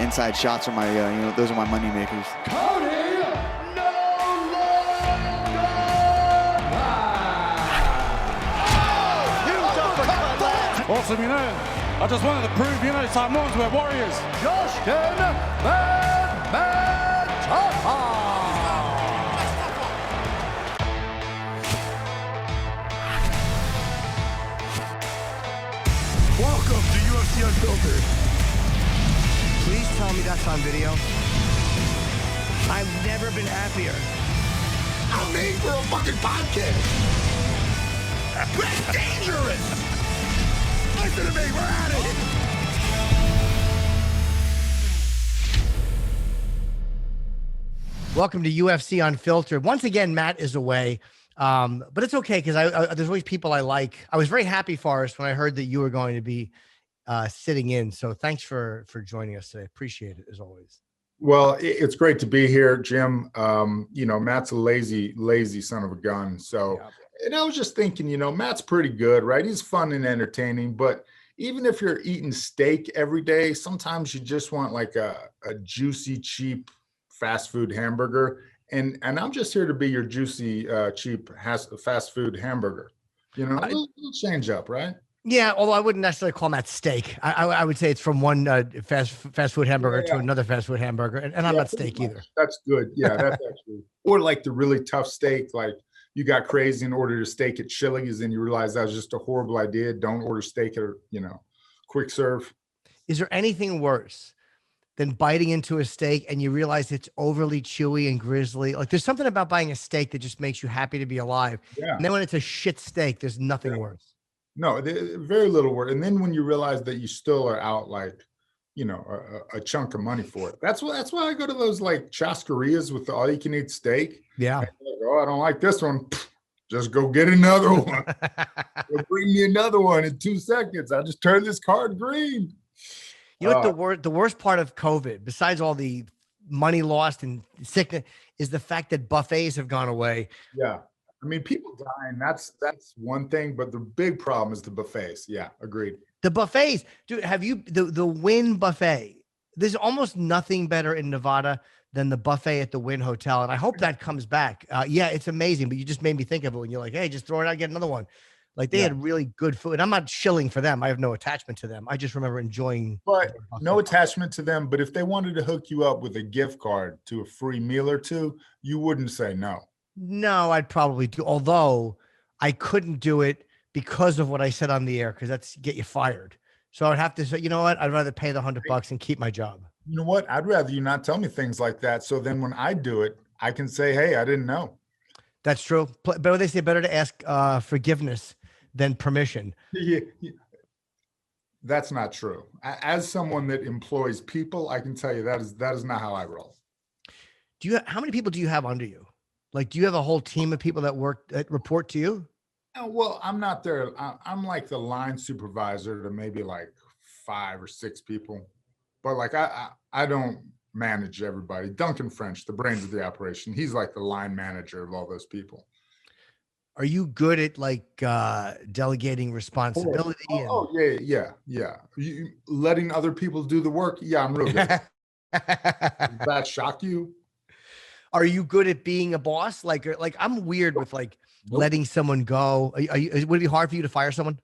inside shots are my, those are my money makers. Cody Awesome, I just wanted to prove, Samoans were warriors. Tafa. Welcome to UFC Unfiltered. Please tell me that's on video. I've never been happier. I'm made for a fucking podcast. That's dangerous. Listen to me, we're at it. Welcome to UFC Unfiltered. Once again, Matt is away, but it's okay because there's always people I like. I was very happy, Forrest, when I heard that you were going to be sitting in. So thanks for joining us today. Appreciate it as always. Well, it's great to be here, Jim. Matt's a lazy son of a gun. So, and I was just thinking, Matt's pretty good, right? He's fun and entertaining, but even if you're eating steak every day, sometimes you just want like a juicy, cheap fast food hamburger. And I'm just here to be your juicy, cheap fast food hamburger. A little change up, right? Yeah, although I wouldn't necessarily call that steak. I would say it's from one fast food hamburger to another fast food hamburger, and I'm not steak either. That's good. Yeah, that's actually. Or like the really tough steak, like you got crazy and ordered a steak at Chili's, and you realize that was just a horrible idea. Don't order steak at quick serve. Is there anything worse than biting into a steak and you realize it's overly chewy and grisly? Like there's something about buying a steak that just makes you happy to be alive. Yeah. And then when it's a shit steak, there's nothing worse. No, very little work. And then when you realize that you still are out like, a chunk of money for it. That's why I go to those like chasquerias with the all you can eat steak. Yeah. Like, oh, I don't like this one. Just go get another one. Bring me another one in 2 seconds. I just turned this card green. You know what the worst part of COVID, besides all the money lost and sickness, is the fact that buffets have gone away. Yeah. I mean, people dying, that's one thing, but the big problem is the buffets. Yeah, agreed. The buffets, dude, have you, the Wynn buffet, there's almost nothing better in Nevada than the buffet at the Wynn Hotel. And I hope that comes back. Yeah, it's amazing, but you just made me think of it when you're like, hey, just throw it out, get another one. Like they had really good food. And I'm not shilling for them. I have no attachment to them. I just remember enjoying. But no attachment to them. But if they wanted to hook you up with a gift card to a free meal or two, you wouldn't say no. No, I'd probably do. Although I couldn't do it because of what I said on the air, because that's get you fired. So I'd have to say, you know what? I'd rather pay the $100 and keep my job. You know what? I'd rather you not tell me things like that. So then when I do it, I can say, hey, I didn't know. That's true. But they say better to ask forgiveness than permission. Yeah. That's not true. As someone that employs people, I can tell you that is not how I roll. How many people do you have under you? Like, do you have a whole team of people that report to you? Well, I'm not there. I'm like the line supervisor to maybe like 5 or 6 people, but like I don't manage everybody. Duncan French, the brains of the operation, he's like the line manager of all those people. Are you good at like delegating responsibility? Yeah. Letting other people do the work. Yeah, I'm real good. Does that shock you? Are you good at being a boss? Like I'm weird with like letting someone go. Would it be hard for you to fire someone?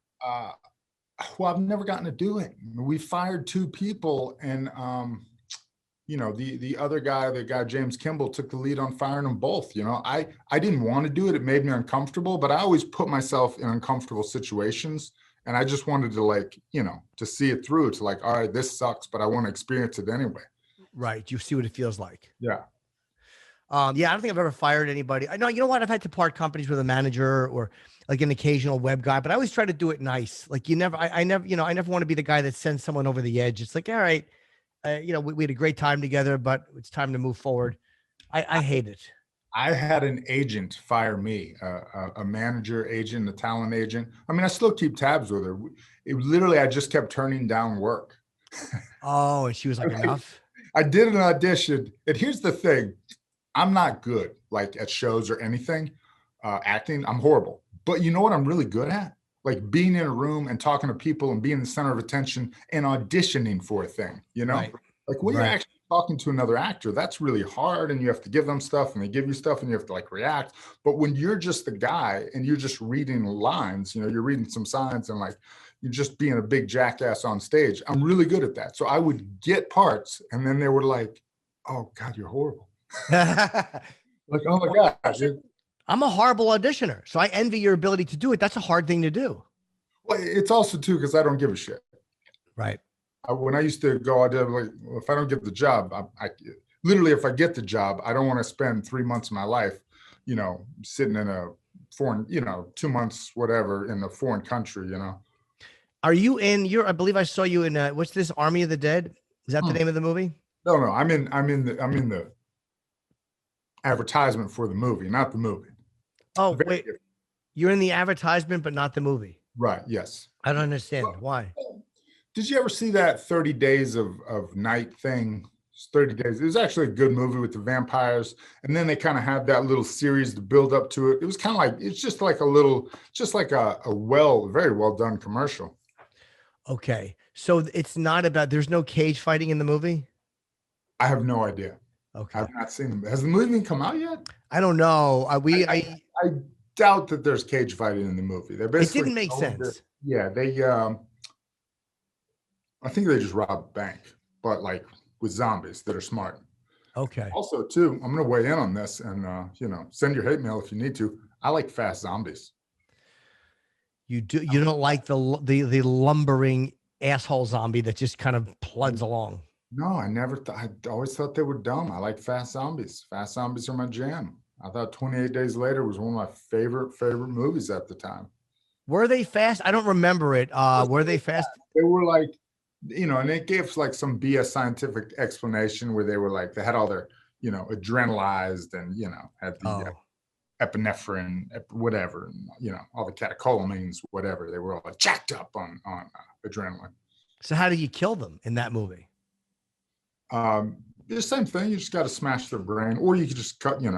Well, I've never gotten to do it. We fired 2 people, and the other guy, the guy James Kimball, took the lead on firing them both. I didn't want to do it. It made me uncomfortable, but I always put myself in uncomfortable situations, and I just wanted to to see it through. To like, all right, this sucks, but I want to experience it anyway. Right. You see what it feels like. Yeah. I don't think I've ever fired anybody. I know, you know what? I've had to part companies with a manager or like an occasional web guy, but I always try to do it nice. Like I never want to be the guy that sends someone over the edge. It's like, all right, we had a great time together, but it's time to move forward. I hate it. I had an agent fire me, a manager agent, a talent agent. I mean, I still keep tabs with her. I just kept turning down work. Oh, and she was like, enough? I did an audition. And here's the thing. I'm not good like at shows or anything. Acting, I'm horrible. But you know what I'm really good at? Like being in a room and talking to people and being the center of attention and auditioning for a thing, Right. Like when you're actually talking to another actor, that's really hard, and you have to give them stuff and they give you stuff and you have to like react. But when you're just the guy and you're just reading lines, you're reading some signs and like you're just being a big jackass on stage. I'm really good at that. So I would get parts and then they were like, oh God, you're horrible. Like, oh my gosh. I'm a horrible auditioner. So I envy your ability to do it. That's a hard thing to do. Well, it's also too, because I don't give a shit. Right. When I used to go, I did like, if I don't get the job, I literally, if I get the job, I don't want to spend 3 months of my life, sitting in a foreign, 2 months, whatever, in a foreign country, Are you in I believe I saw you in what's this, Army of the Dead? Is that the name of the movie? No, I'm in the advertisement for the movie, not the movie. Oh, wait. You're in the advertisement, but not the movie. Right. Yes. I don't understand. Why? Did you ever see that 30 Days of Night thing? 30 Days. It was actually a good movie with the vampires. And then they kind of had that little series to build up to it. It was kind of like, it's just like a very well done commercial. Okay. So it's not about, there's no cage fighting in the movie? I have no idea. Okay. I've not seen them. Has the movie even come out yet? I don't know. I doubt that there's cage fighting in the movie. It didn't make sense. Yeah. I think they just robbed a bank, but like with zombies that are smart. Okay. Also, too, I'm going to weigh in on this and, send your hate mail if you need to. I like fast zombies. You do? You don't like the lumbering asshole zombie that just kind of plugs along? No, I always thought they were dumb. I like fast zombies. Fast zombies are my jam. I thought 28 Days Later was one of my favorite movies at the time. Were they fast? I don't remember it. Were they fast? They were like, and it gave like some BS scientific explanation where they were like, they had all their, adrenalized and, had the epinephrine, whatever, all the catecholamines, whatever. They were all like jacked up on adrenaline. So how do you kill them in that movie? The same thing. You just got to smash their brain, or you could just cut, you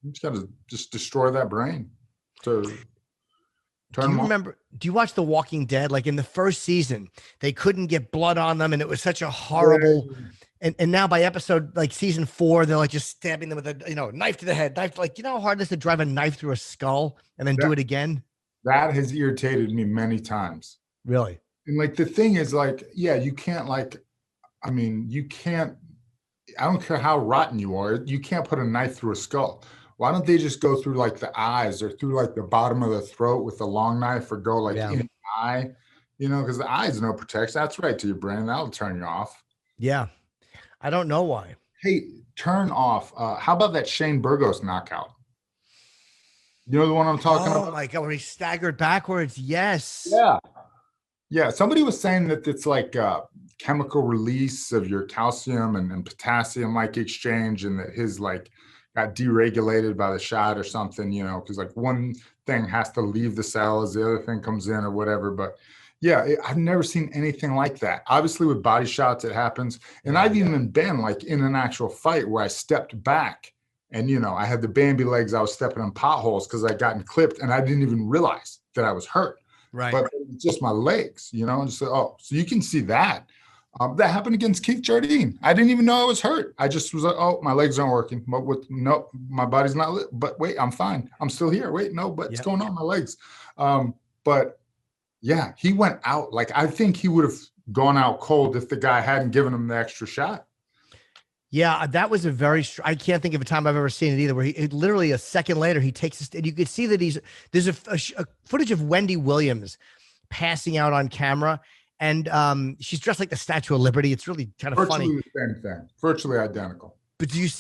just got to just destroy that brain to turn them off. Do you watch The Walking Dead? Like in the first season, they couldn't get blood on them, and it was such a horrible. And now by episode like season 4, they're like just stabbing them with a knife to the head. Knife, like how hard it is to drive a knife through a skull and then do it again. That has irritated me many times. Really? And like the thing is, like, yeah, you can't you can't. I don't care how rotten you are. You can't put a knife through a skull. Why don't they just go through like the eyes or through like the bottom of the throat with a long knife, or go like in the eye, because the eye is no protection. That's right to your brain. That'll turn you off. Yeah. I don't know why. Hey, turn off. How about that Shane Burgos knockout? You know the one I'm talking about? Oh my God, where he staggered backwards. Yes. Yeah. Yeah. Somebody was saying that it's like chemical release of your calcium and potassium like exchange, and that his like got deregulated by the shot or something, because like one thing has to leave the cell as the other thing comes in or whatever. But yeah, I've never seen anything like that. Obviously with body shots, it happens. And I've even been like in an actual fight where I stepped back and, I had the Bambi legs. I was stepping on potholes because I gotten clipped and I didn't even realize that I was hurt. Right. But it's just my legs, and so you can see that. That happened against Keith Jardine. I didn't even know I was hurt. I just was like, oh, my legs aren't working. But no, my body's not lit. But wait, I'm fine. I'm still here. Wait, no, but what's going on? My legs. But yeah, he went out. Like, I think he would have gone out cold if the guy hadn't given him the extra shot. Yeah, that was I can't think of a time I've ever seen it either, where he literally a second later, he takes and you could see that there's a footage of Wendy Williams passing out on camera. And she's dressed like the Statue of Liberty. It's really kind of funny. Virtually the same thing. Virtually identical. But do you can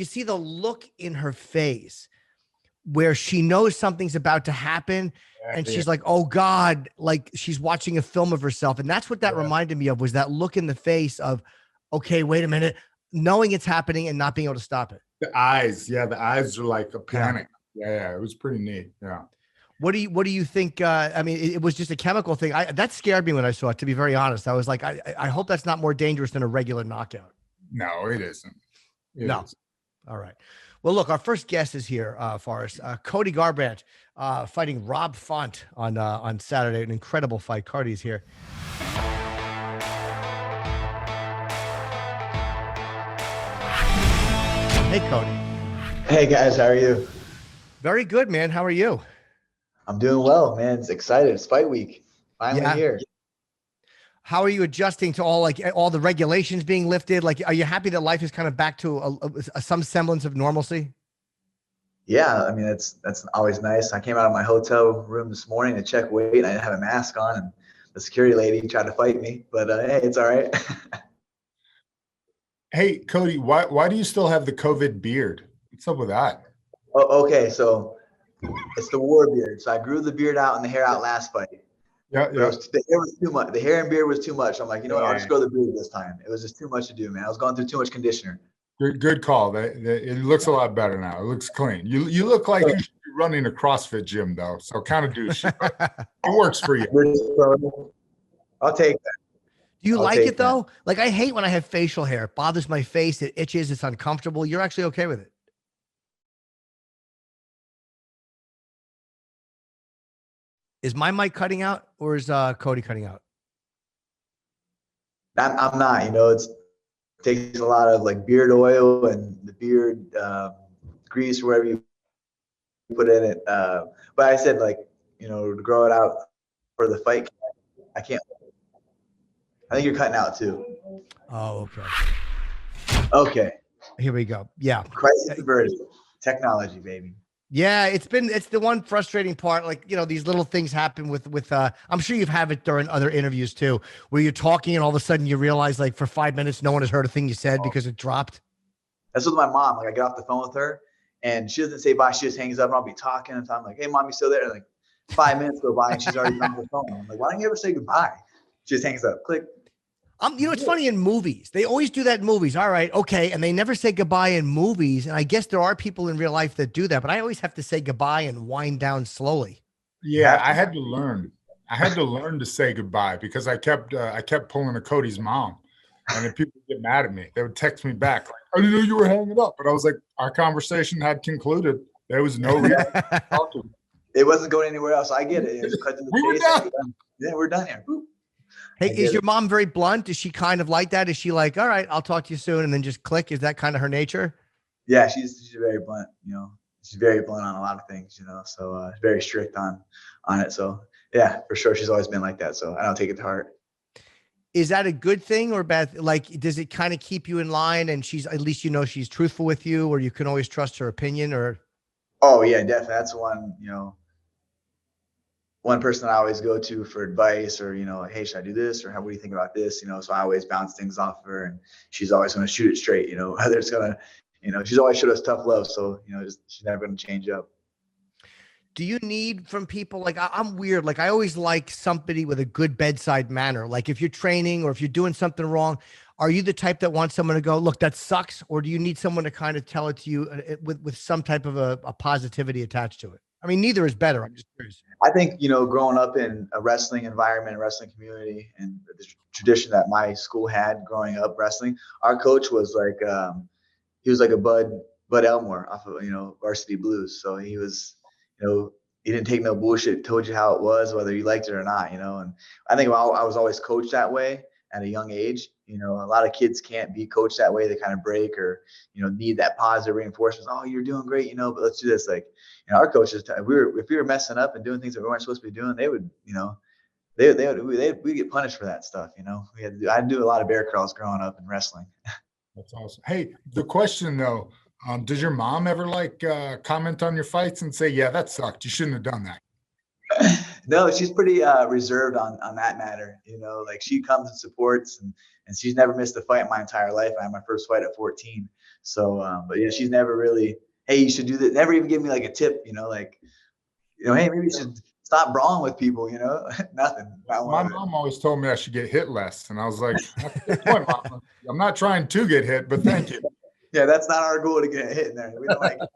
see the look in her face where she knows something's about to happen. And she's like, oh God, like she's watching a film of herself. And that's what that reminded me of, was that look in the face of, okay, wait a minute, knowing it's happening and not being able to stop it. The eyes. Yeah. The eyes are like a panic. Yeah. It was pretty neat. Yeah. What do you think? I mean, it was just a chemical thing. That scared me when I saw it, to be very honest. I was like, I hope that's not more dangerous than a regular knockout. No, it isn't. It isn't. All right. Well, look, our first guest is here, Forrest. Cody Garbrandt fighting Rob Font on Saturday. An incredible fight. Cody's here. Hey, Cody. Hey guys, how are you? Very good, man. How are you? I'm doing well, man. It's excited. It's fight week. Finally here. How are you adjusting to all the regulations being lifted? Like, are you happy that life is kind of back to some semblance of normalcy? Yeah, I mean that's always nice. I came out of my hotel room this morning to check weight. I didn't have a mask on, and the security lady tried to fight me, but hey, it's all right. Hey, Cody, why do you still have the COVID beard? What's up with that? Oh, okay, so it's the war beard. So I grew the beard out and the hair out last fight. Yeah. The hair was too much. The hair and beard was too much. I'm like, you know what? I'll just grow the beard this time. It was just too much to do, man. I was going through too much conditioner. Good call. It looks a lot better now. It looks clean. You look like you should be running a CrossFit gym though. So kind of douchey, but it works for you. I'll take that. Do you like it though? Like, I hate when I have facial hair. It bothers my face. It itches. It's uncomfortable. You're actually okay with it? Is my mic cutting out, or is Cody cutting out? I'm not. You know, it takes a lot of like beard oil and the beard grease, wherever you put in it. But I said, like, you know, to grow it out for the fight, I can't. I think you're cutting out too. Oh, okay. Okay. Here we go. Yeah. Crisis averted. Technology, baby. Yeah, it's the one frustrating part. Like, you know, these little things happen with I'm sure you've had it during other interviews too, where you're talking and all of a sudden you realize, like, for 5 minutes no one has heard a thing you said because it dropped. That's with my mom. Like, I get off the phone with her and she doesn't say bye. She just hangs up and I'll be talking and I'm like, hey mom, you still there? And like 5 minutes go by and she's already on the phone. I'm like, why don't you ever say goodbye? She just hangs up. Click. You know, it's funny in movies. They always do that in movies. All right, okay. And they never say goodbye in movies. And I guess there are people in real life that do that, but I always have to say goodbye and wind down slowly. Yeah, I had to learn. I had to learn to say goodbye because I kept pulling a Cody's mom. And then people would get mad at me. They would text me back, like, I didn't know you were hanging up. But I was like, our conversation had concluded. There was no reason to talk to me. It wasn't going anywhere else. I get it. It was cut to the chase. Yeah, we're done here. Boop. Hey, is your mom very blunt? Is she kind of like that? Is she like, all right, I'll talk to you soon, and then just click? Is that kind of her nature? Yeah, she's very blunt. You know, she's very blunt on a lot of things. You know, so very strict on it. So yeah, for sure, she's always been like that. So I don't take it to heart. Is that a good thing or bad? Like, does it kind of keep you in line? And she's, at least, you know, she's truthful with you, or you can always trust her opinion? Or oh yeah, definitely. That's one person I always go to for advice, or, you know, hey, should I do this? Or what do you think about this? You know, so I always bounce things off of her and she's always going to shoot it straight, you know, whether it's going to, you know, she's always showed us tough love. So, you know, she's never going to change up. Do you need from people, like, I'm weird. Like, I always like somebody with a good bedside manner. Like, if you're training or if you're doing something wrong, are you the type that wants someone to go, look, that sucks? Or do you need someone to kind of tell it to you with some type of a positivity attached to it? I mean, neither is better. I'm just curious. I think, you know, growing up in a wrestling environment, wrestling community, and the tradition that my school had growing up wrestling, our coach was like, he was like a Bud Elmore off of, you know, Varsity Blues. So he was, you know, he didn't take no bullshit, told you how it was, whether you liked it or not, you know. And I think I was always coached that way at a young age. You know, a lot of kids can't be coached that way. They kind of break or, you know, need that positive reinforcement. Oh, you're doing great, you know, but let's do this. Like, you know, our coaches, if we were messing up and doing things that we weren't supposed to be doing, they would, you know, we get punished for that stuff. You know, I do a lot of bear crawls growing up in wrestling. That's awesome. Hey, the question though, does your mom ever like comment on your fights and say, yeah, that sucked, you shouldn't have done that? No, she's pretty reserved on that matter. You know, like, she comes and supports, and she's never missed a fight in my entire life. I had my first fight at 14. So, but yeah, she's never really, hey, you should do this. Never even give me like a tip, you know, like, you know, hey, maybe you should stop brawling with people, you know. Nothing. My mom always told me I should get hit less. And I was like, that's a good point, Mom. I'm not trying to get hit, but thank you. Yeah, that's not our goal, to get hit in there. We don't like it.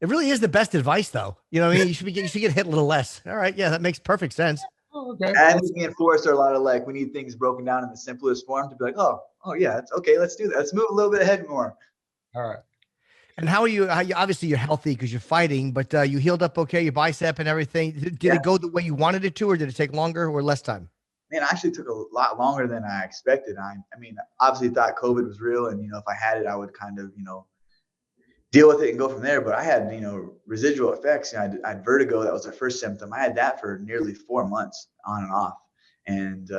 It really is the best advice, though. You know what I mean? You should get hit a little less. All right. Yeah, that makes perfect sense. Oh, okay. And me and Forrest are a lot of like, we need things broken down in the simplest form to be like, oh yeah, it's okay. Let's do that. Let's move a little bit ahead more. All right. And how are you? Obviously, you're healthy because you're fighting, but you healed up okay, your bicep and everything. Did it go the way you wanted it to, or did it take longer or less time? Man, it actually took a lot longer than I expected. I mean, obviously thought COVID was real, and, you know, if I had it, I would kind of, you know, deal with it and go from there. But I had, residual effects. I had vertigo. That was the first symptom. I had that for nearly 4 months on and off. And,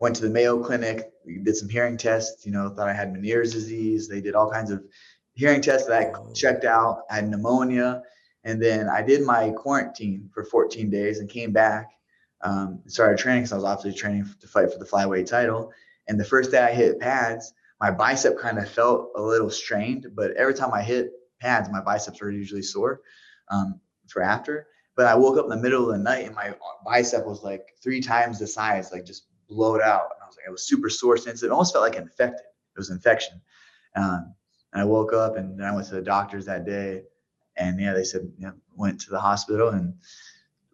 went to the Mayo Clinic, did some hearing tests, thought I had Meniere's disease. They did all kinds of hearing tests that I checked out. I had pneumonia. And then I did my quarantine for 14 days and came back, started training because I was obviously training to fight for the flyweight title. And the first day I hit pads, my bicep kind of felt a little strained, but every time I hit pads, my biceps are usually sore for after. But I woke up in the middle of the night and my bicep was like 3 times the size, like just blowed out. And I was like, it was super sore since it almost felt like infected. It was infection. And I woke up and then I went to the doctors that day. And they said, went to the hospital and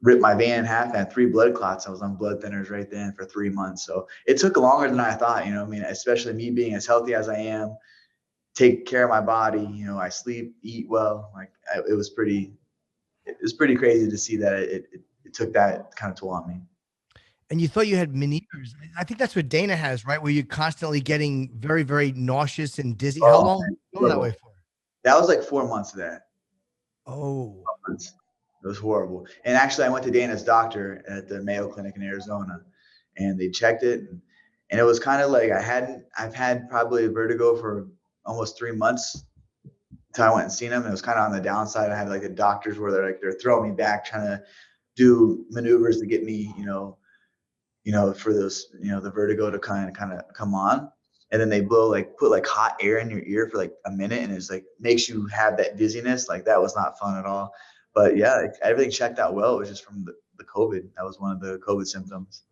ripped my vein in half. I had 3 blood clots. I was on blood thinners right then for 3 months. So it took longer than I thought, especially me being as healthy as I am, take care of my body. I sleep, eat well. It was pretty crazy to see that it took that kind of toll on me. And you thought you had Meniere's. I think that's what Dana has, right? Where you're constantly getting very, very nauseous and dizzy. How long were you going that way for? That was like 4 months of that. Oh, it was horrible. And actually I went to Dana's doctor at the Mayo Clinic in Arizona and they checked it. And it was kind of like I've had probably vertigo for almost 3 months until I went and seen him. And it was kind of on the downside. I had like the doctors where they're throwing me back, trying to do maneuvers to get me, for those, the vertigo to kind of come on. And then they put hot air in your ear for like a minute and it's like makes you have that dizziness. Like that was not fun at all. But yeah, everything checked out well. It was just from the COVID. That was one of the COVID symptoms.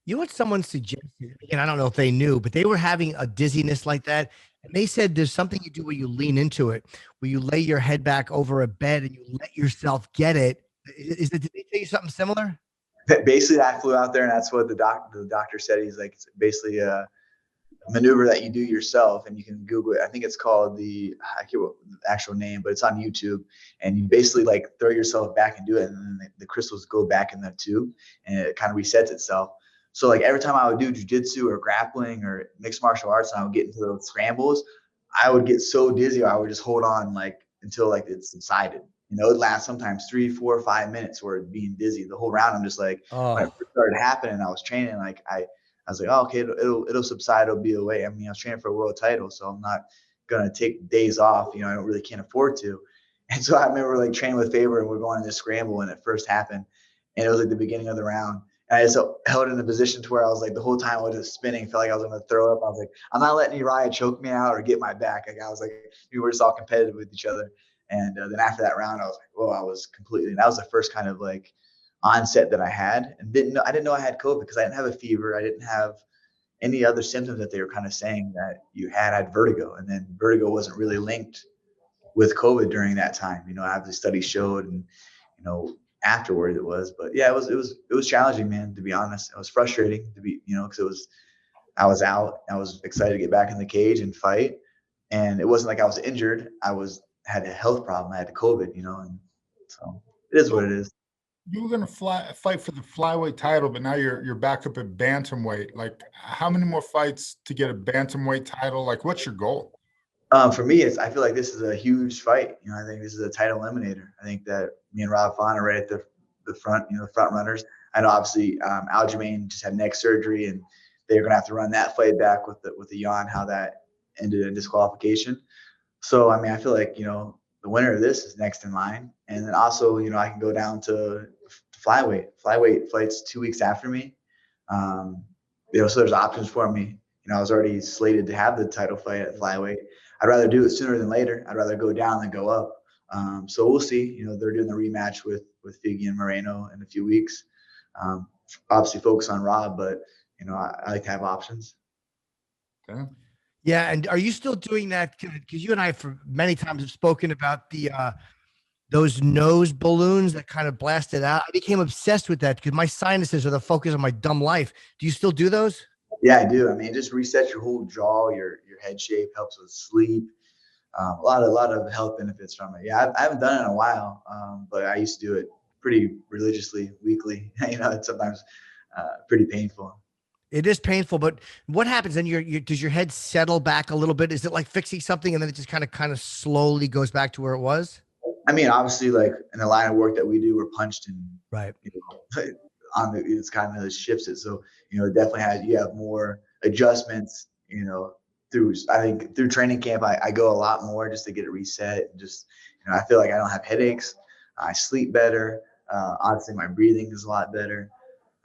You know what someone suggested, and I don't know if they knew, but they were having a dizziness like that. And they said there's something you do where you lean into it, where you lay your head back over a bed and you let yourself get it. Did they tell you something similar? Basically, I flew out there and that's what the doctor said. He's like, it's basically a maneuver that you do yourself, and you can Google it. I think it's called I can't remember the actual name, but it's on YouTube. And you basically like throw yourself back and do it, and then the crystals go back in the tube, and it kind of resets itself. So like every time I would do jiu-jitsu or grappling or mixed martial arts, and I would get into those scrambles, I would get so dizzy, I would just hold on like until like it subsided. It'd last sometimes 3, 4, 5 minutes where being dizzy the whole round. I'm just like, when it first started happening, I was training like I was like, oh, okay, it'll subside, it'll be away. I mean, I was training for a world title, so I'm not gonna take days off. I don't really can't afford to. And so I remember like training with Faber, and we're going in this scramble when it first happened, and it was like the beginning of the round. And I just held in a position to where I was like the whole time I was just spinning, felt like I was gonna throw up. I was like, I'm not letting Uriah choke me out or get my back. Like I was like, we were just all competitive with each other. And then after that round, I was like, whoa, I was completely. That was the first kind of like onset that I had, and I didn't know I had COVID because I didn't have a fever. I didn't have any other symptoms that they were kind of saying that you had vertigo. And then vertigo wasn't really linked with COVID during that time. As the study showed, and afterward it was. But yeah, it was challenging, man. To be honest, it was frustrating to be, because I was out. I was excited to get back in the cage and fight, and it wasn't like I was injured. I had a health problem. I had COVID, and so it is what it is. You were going to fight for the flyweight title, but now you're back up at bantamweight. Like, how many more fights to get a bantamweight title? Like, what's your goal? For me, I feel like this is a huge fight. I think this is a title eliminator. I think that me and Rob Font are right at the front, the front runners. I know obviously Aljamain just had neck surgery, and they're going to have to run that fight back with the yawn, how that ended in disqualification. So, I mean, I feel like, the winner of this is next in line. And then also, I can go down to flyweight. Flyweight fights 2 weeks after me. So there's options for me. I was already slated to have the title fight at flyweight. I'd rather do it sooner than later. I'd rather go down than go up. So we'll see. They're doing the rematch with Figgy and Moreno in a few weeks. Obviously focus on Rob, but, I like to have options. Okay. Yeah, and are you still doing that? Because you and I, for many times, have spoken about those nose balloons that kind of blasted out. I became obsessed with that because my sinuses are the focus of my dumb life. Do you still do those? Yeah, I do. I mean, it just resets your whole jaw, your head shape, helps with sleep. A lot of health benefits from it. Yeah, I haven't done it in a while, but I used to do it pretty religiously, weekly. It's sometimes pretty painful. It is painful, but what happens then? Does your head settle back a little bit? Is it like fixing something and then it just kind of slowly goes back to where it was? I mean, obviously, like in the line of work that we do, we're punched and Right. It's kind of shifts it. So, it definitely you have more adjustments, I think through training camp, I go a lot more just to get it reset. And just, I feel like I don't have headaches. I sleep better. Honestly, my breathing is a lot better.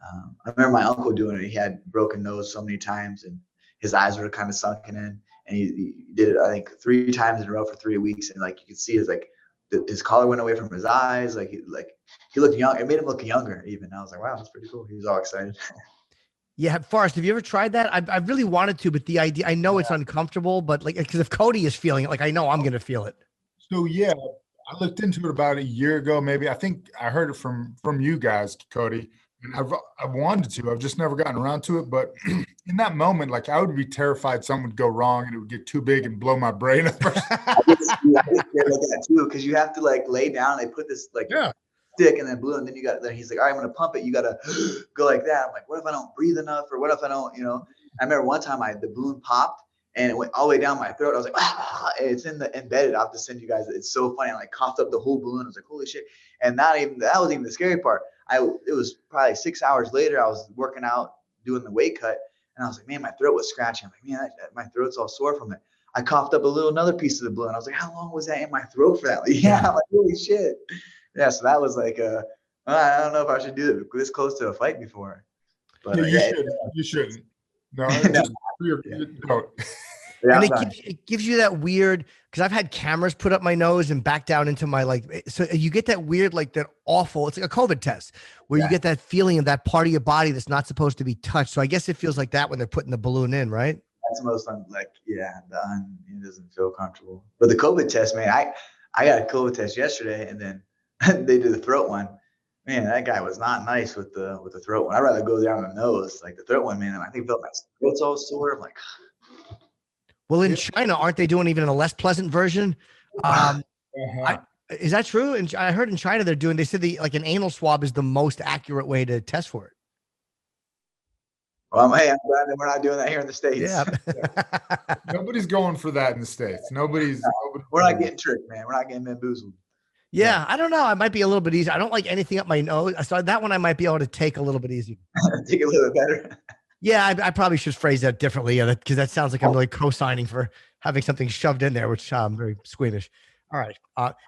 I remember my uncle doing it. He had broken nose so many times and his eyes were kind of sunken in, and he did it, I think 3 times in a row for 3 weeks. And like, you could see his collar went away from his eyes. He looked young. It made him look younger even. I was like, wow, that's pretty cool. He was all excited. Yeah. Forrest, have you ever tried that? I really wanted to, but the idea, I know it's uncomfortable, but because if Cody is feeling it, I know I'm going to feel it. So yeah, I looked into it about a year ago, maybe. I think I heard it from you guys, Cody. And I've wanted to. I've just never gotten around to it. But in that moment, I would be terrified something would go wrong and it would get too big and blow my brain up. I get scared like that too, because you have to lay down. They put this stick and then blue, and then he's like, all right, I'm gonna pump it. You gotta go like that. I'm like, what if I don't breathe enough, or what if I don't? I remember one time the balloon popped and it went all the way down my throat. I was like, it's in the embedded. I'll have to send you guys. It's so funny. I coughed up the whole balloon. I was like, holy shit! And that wasn't even the scary part. It was probably 6 hours later. I was working out, doing the weight cut, and I was like, man, my throat was scratching. I'm like, man, my throat's all sore from it. I coughed up another piece of the balloon. I was like, how long was that in my throat for that? I'm like, holy shit. Yeah, so that was I don't know if I should do it this close to a fight before. But you shouldn't. No, just don't. And it gives you that weird, because I've had cameras put up my nose and back down into my so you get that weird, that awful, it's like a COVID test where you get that feeling of that part of your body that's not supposed to be touched. So I guess it feels like that when they're putting the balloon in, right? That's the most done. It doesn't feel comfortable. But the COVID test, man, I got a COVID test yesterday, and then they did the throat one. Man, that guy was not nice with the throat one. I'd rather go down the nose, the throat one, man. And I think felt my throat's all sore. I'm like, well, in China, aren't they doing even a less pleasant version? Is that true? And I heard in China they said an anal swab is the most accurate way to test for it. Well, hey, I'm glad that we're not doing that here in the States. Yeah. Nobody's going for that in the States. We're not getting tricked, man. We're not getting bamboozled. Yeah, I don't know. I might be a little bit easier. I don't like anything up my nose. So that one I might be able to take a little bit easier. Take a little bit better. Yeah, I probably should phrase that differently because that sounds like I'm really co-signing for having something shoved in there, which I'm very squeamish. All right.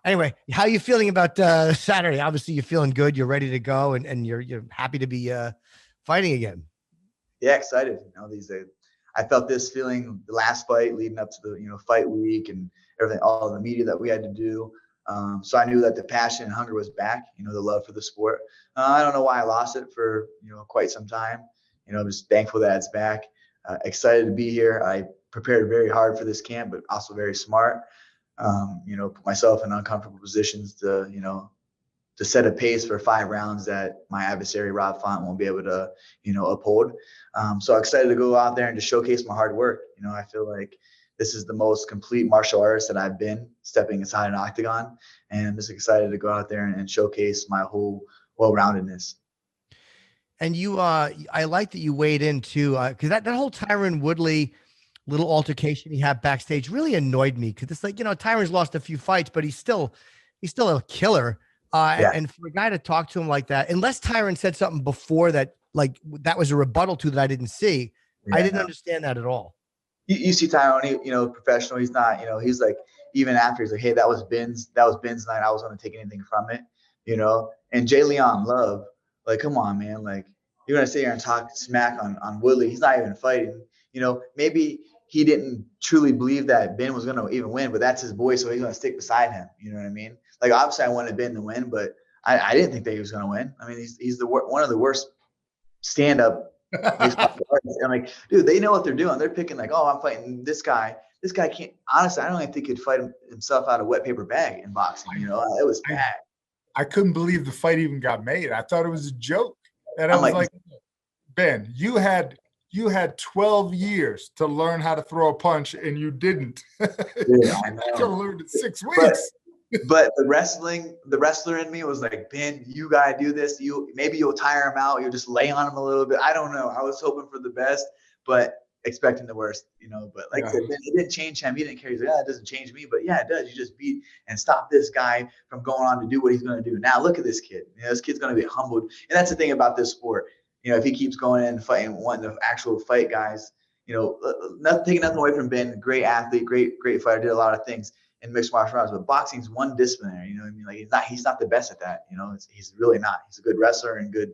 Anyway, how are you feeling about Saturday? Obviously, you're feeling good. You're ready to go, and you're happy to be fighting again. Yeah, excited. These days, I felt this feeling the last fight leading up to the fight week and everything, all the media that we had to do. So I knew that the passion and hunger was back. The love for the sport. I don't know why I lost it for quite some time. I'm just thankful that it's back. Excited to be here. I prepared very hard for this camp, but also very smart. Put myself in uncomfortable positions to set a pace for 5 rounds that my adversary Rob Font won't be able to, uphold. So excited to go out there and just showcase my hard work. I feel like this is the most complete martial artist that I've been stepping inside an octagon, and I'm just excited to go out there and showcase my whole well-roundedness. And I like that you weighed in too, because that whole Tyron Woodley little altercation he had backstage really annoyed me, because it's Tyron's lost a few fights, but he's still a killer. And for a guy to talk to him like that, unless Tyron said something before that, that was a rebuttal to that I didn't see. Yeah, I didn't understand that at all. You see Tyron, professional. He's not, he's even after he's like, hey, that was Ben's night. I wasn't going to take anything from it, And Jay Leon Love, come on, man. You're going to sit here and talk smack on Woodley. He's not even fighting. Maybe he didn't truly believe that Ben was going to even win, but that's his boy, so he's going to stick beside him. You know what I mean? Obviously I wanted Ben to win, but I didn't think that he was going to win. I mean, he's one of the worst stand-up. I'm dude, they know what they're doing. They're picking I'm fighting this guy. This guy can't. Honestly, I don't even think he'd fight himself out of a wet paper bag in boxing. It was bad. I couldn't believe the fight even got made. I thought it was a joke. And I was like, Ben, you had 12 years to learn how to throw a punch, and you didn't. Yeah, I know. You could have learned in 6 weeks. But the wrestler in me was like, Ben, you gotta do this. Maybe you'll tire him out. You'll just lay on him a little bit. I don't know. I was hoping for the best, but expecting the worst, But like I said, Ben, it didn't change him. He didn't care. He's like, it doesn't change me. But yeah, it does. You just beat and stop this guy from going on to do what he's gonna do. Now look at this kid. This kid's gonna be humbled. And that's the thing about this sport. If he keeps going in and fighting, wanting to actual fight guys, taking nothing away from Ben, great athlete, great fighter, did a lot of things in mixed martial arts, but boxing's one disciplinary. You know what I mean? Like he's not the best at that. He's really not. He's a good wrestler and good,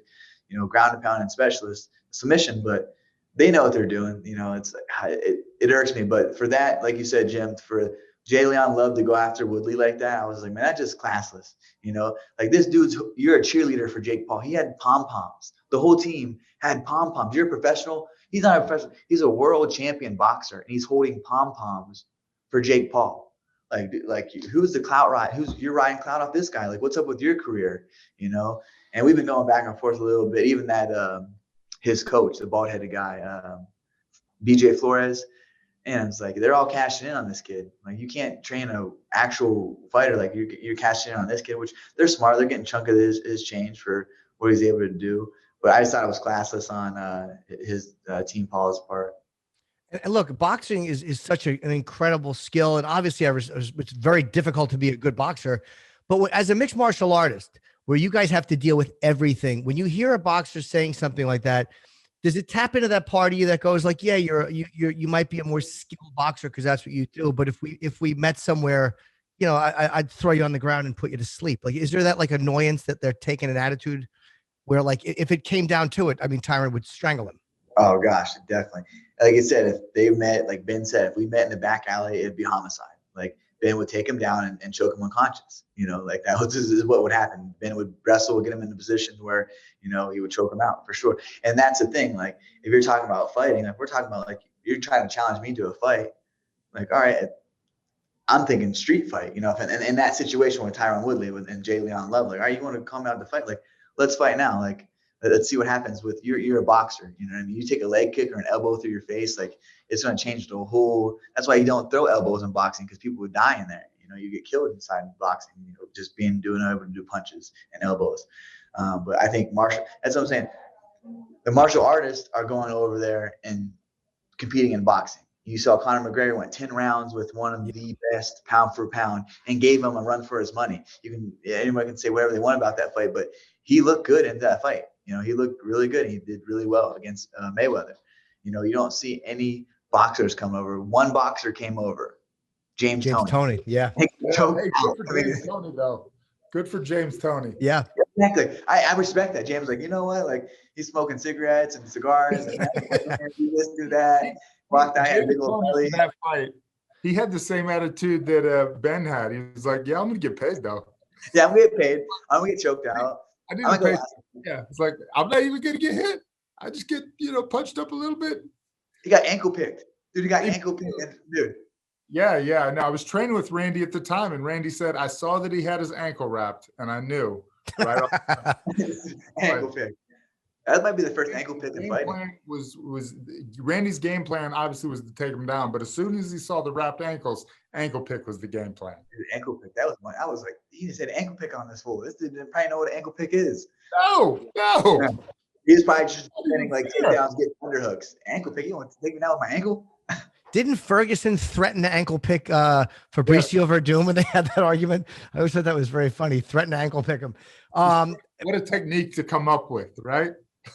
ground and pound and specialist submission, but they know what they're doing. It's it irks me. But for that, like you said, Jim, for Jay Leon Love to go after Woodley like that, I was like, man, that's just classless. Like this you're a cheerleader for Jake Paul. He had pom-poms. The whole team had pom-poms. You're a professional. He's not a professional. He's a world champion boxer, and he's holding pom-poms for Jake Paul. Like who's the clout ride? You're riding clout off this guy? Like, what's up with your career? And we've been going back and forth a little bit. Even that his coach, the bald-headed guy, BJ Flores, and it's like they're all cashing in on this kid. Like you can't train an actual fighter. Like you're cashing in on this kid, which they're smart. They're getting a chunk of his change for what he's able to do. But I just thought it was classless on his team Paul's part. And look, boxing is such an incredible skill. And obviously, it's very difficult to be a good boxer. But as a mixed martial artist, where you guys have to deal with everything, when you hear a boxer saying something like that, does it tap into that part of you that goes like, yeah, you might be a more skilled boxer because that's what you do. But if we met somewhere, I'd throw you on the ground and put you to sleep. Like, is there that like annoyance that they're taking an attitude where like if it came down to it, I mean, Tyron would strangle him? Oh gosh, definitely. Like I said, if they met, like Ben said, if we met in the back alley, it'd be homicide. Like Ben would take him down and choke him unconscious. Like that is what would happen. Ben would wrestle, get him in a position where, he would choke him out for sure. And that's the thing. Like if you're talking about fighting, like we're talking about, like you're trying to challenge me to a fight. Like, all right, I'm thinking street fight, and in that situation with Tyron Woodley and Jay Leon Love, like, all right, you want to come out to fight? Like, let's fight now. Like, let's see what happens with you're a boxer. You know what I mean? You take a leg kick or an elbow through your face, like it's going to change the whole. That's why you don't throw elbows in boxing, because people would die in there. You get killed inside boxing, just doing able to do punches and elbows. But I think that's what I'm saying. The martial artists are going over there and competing in boxing. You saw Conor McGregor went 10 rounds with one of the best pound for pound and gave him a run for his money. Anyone can say whatever they want about that fight, but he looked good in that fight. He looked really good. He did really well against Mayweather. You don't see any boxers come over. One boxer came over, James Toney. Yeah. Hey, good for James Toney, though. Good for James Toney. Yeah. Exactly. I respect that. James, like, you know what? Like, he's smoking cigarettes and cigars and do this, do that. Walked out, had a big old belly. That fight, he had the same attitude that Ben had. He was like, yeah, I'm going to get paid, though. Yeah, I'm going to get paid. I'm going to get choked out. I didn't pay. Yeah, it's like, I'm not even going to get hit. I just get, punched up a little bit. He got ankle picked. Dude, he got ankle picked. Dude. Yeah. No, I was training with Randy at the time, and Randy said, I saw that he had his ankle wrapped, and I knew. Right off. Ankle pick. That might be the first ankle pick in fighting. Was Randy's game plan obviously was to take him down, but as soon as he saw the wrapped ankles, ankle pick was the game plan. Dude, ankle pick. That was one. I was like, he just said ankle pick on this fool. This dude didn't probably know what an ankle pick is. No. Yeah. He's probably just getting like takedowns, get underhooks. Ankle pick. You want to take me down with my ankle? Didn't Ferguson threaten to ankle pick Fabricio Verdum when they had that argument? I always thought that was very funny. Threaten to ankle pick him. What a technique to come up with, right?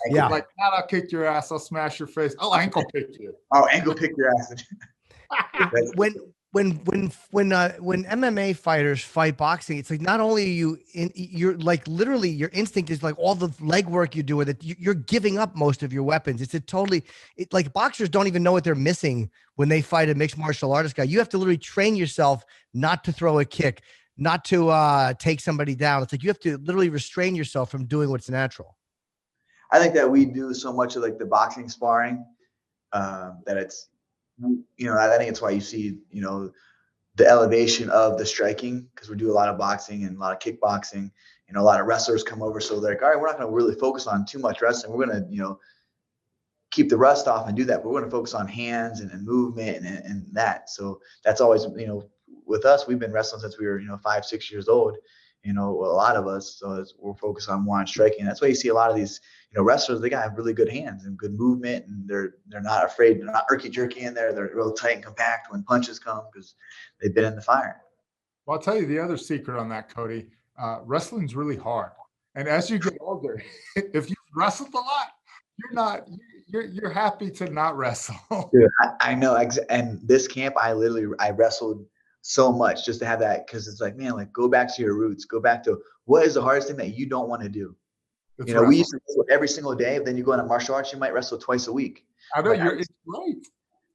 Yeah. Like, I'll kick your ass. I'll smash your face. I'll ankle pick you. Oh, ankle pick your ass. when MMA fighters fight boxing, it's like not only you're like literally your instinct is like all the leg work you do with it. You're giving up most of your weapons. It's like boxers don't even know what they're missing when they fight a mixed martial artist guy. You have to literally train yourself not to throw a kick, not to take somebody down. It's like you have to literally restrain yourself from doing what's natural. I think that we do so much of like the boxing sparring that it's, I think it's why you see, the elevation of the striking, because we do a lot of boxing and a lot of kickboxing. A lot of wrestlers come over. So they're like, all right, we're not going to really focus on too much wrestling. We're going to, keep the rust off and do that. But we're going to focus on hands and movement and that. So that's always, with us, we've been wrestling since we were, 5, 6 years old, a lot of us. So we're focused on more on striking. That's why you see a lot of these, wrestlers, they got really good hands and good movement, and they're not afraid. They're not irky jerky in there. They're real tight and compact when punches come because they've been in the fire. Well, I'll tell you the other secret on that, Cody. Wrestling's really hard. And as you get older, if you've wrestled a lot, you're happy to not wrestle. Dude, I know. And this camp, I wrestled so much just to have that, because it's like, man, like, go back to your roots. Go back to what is the hardest thing that you don't want to do. We used to wrestle every single day. Then you go into martial arts, you might wrestle twice a week. I know, it's right.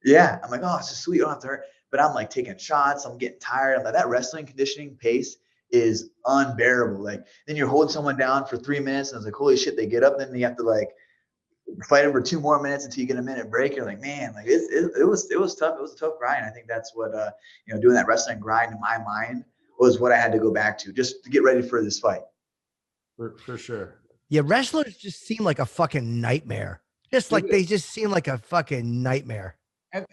Yeah. I'm like, oh, it's just sweet. I don't have to hurt. But I'm like taking shots. I'm getting tired. I'm like, that wrestling conditioning pace is unbearable. Like, then you're holding someone down for 3 minutes, and it's like, holy shit, they get up. Then you have to like fight them for 2 more minutes until you get a minute break. You're like, man, like it was tough. It was a tough grind. I think that's what, doing that wrestling grind in my mind was what I had to go back to just to get ready for this fight. For sure. Yeah, wrestlers just seem like a fucking nightmare. Just like they just seem like a fucking nightmare. And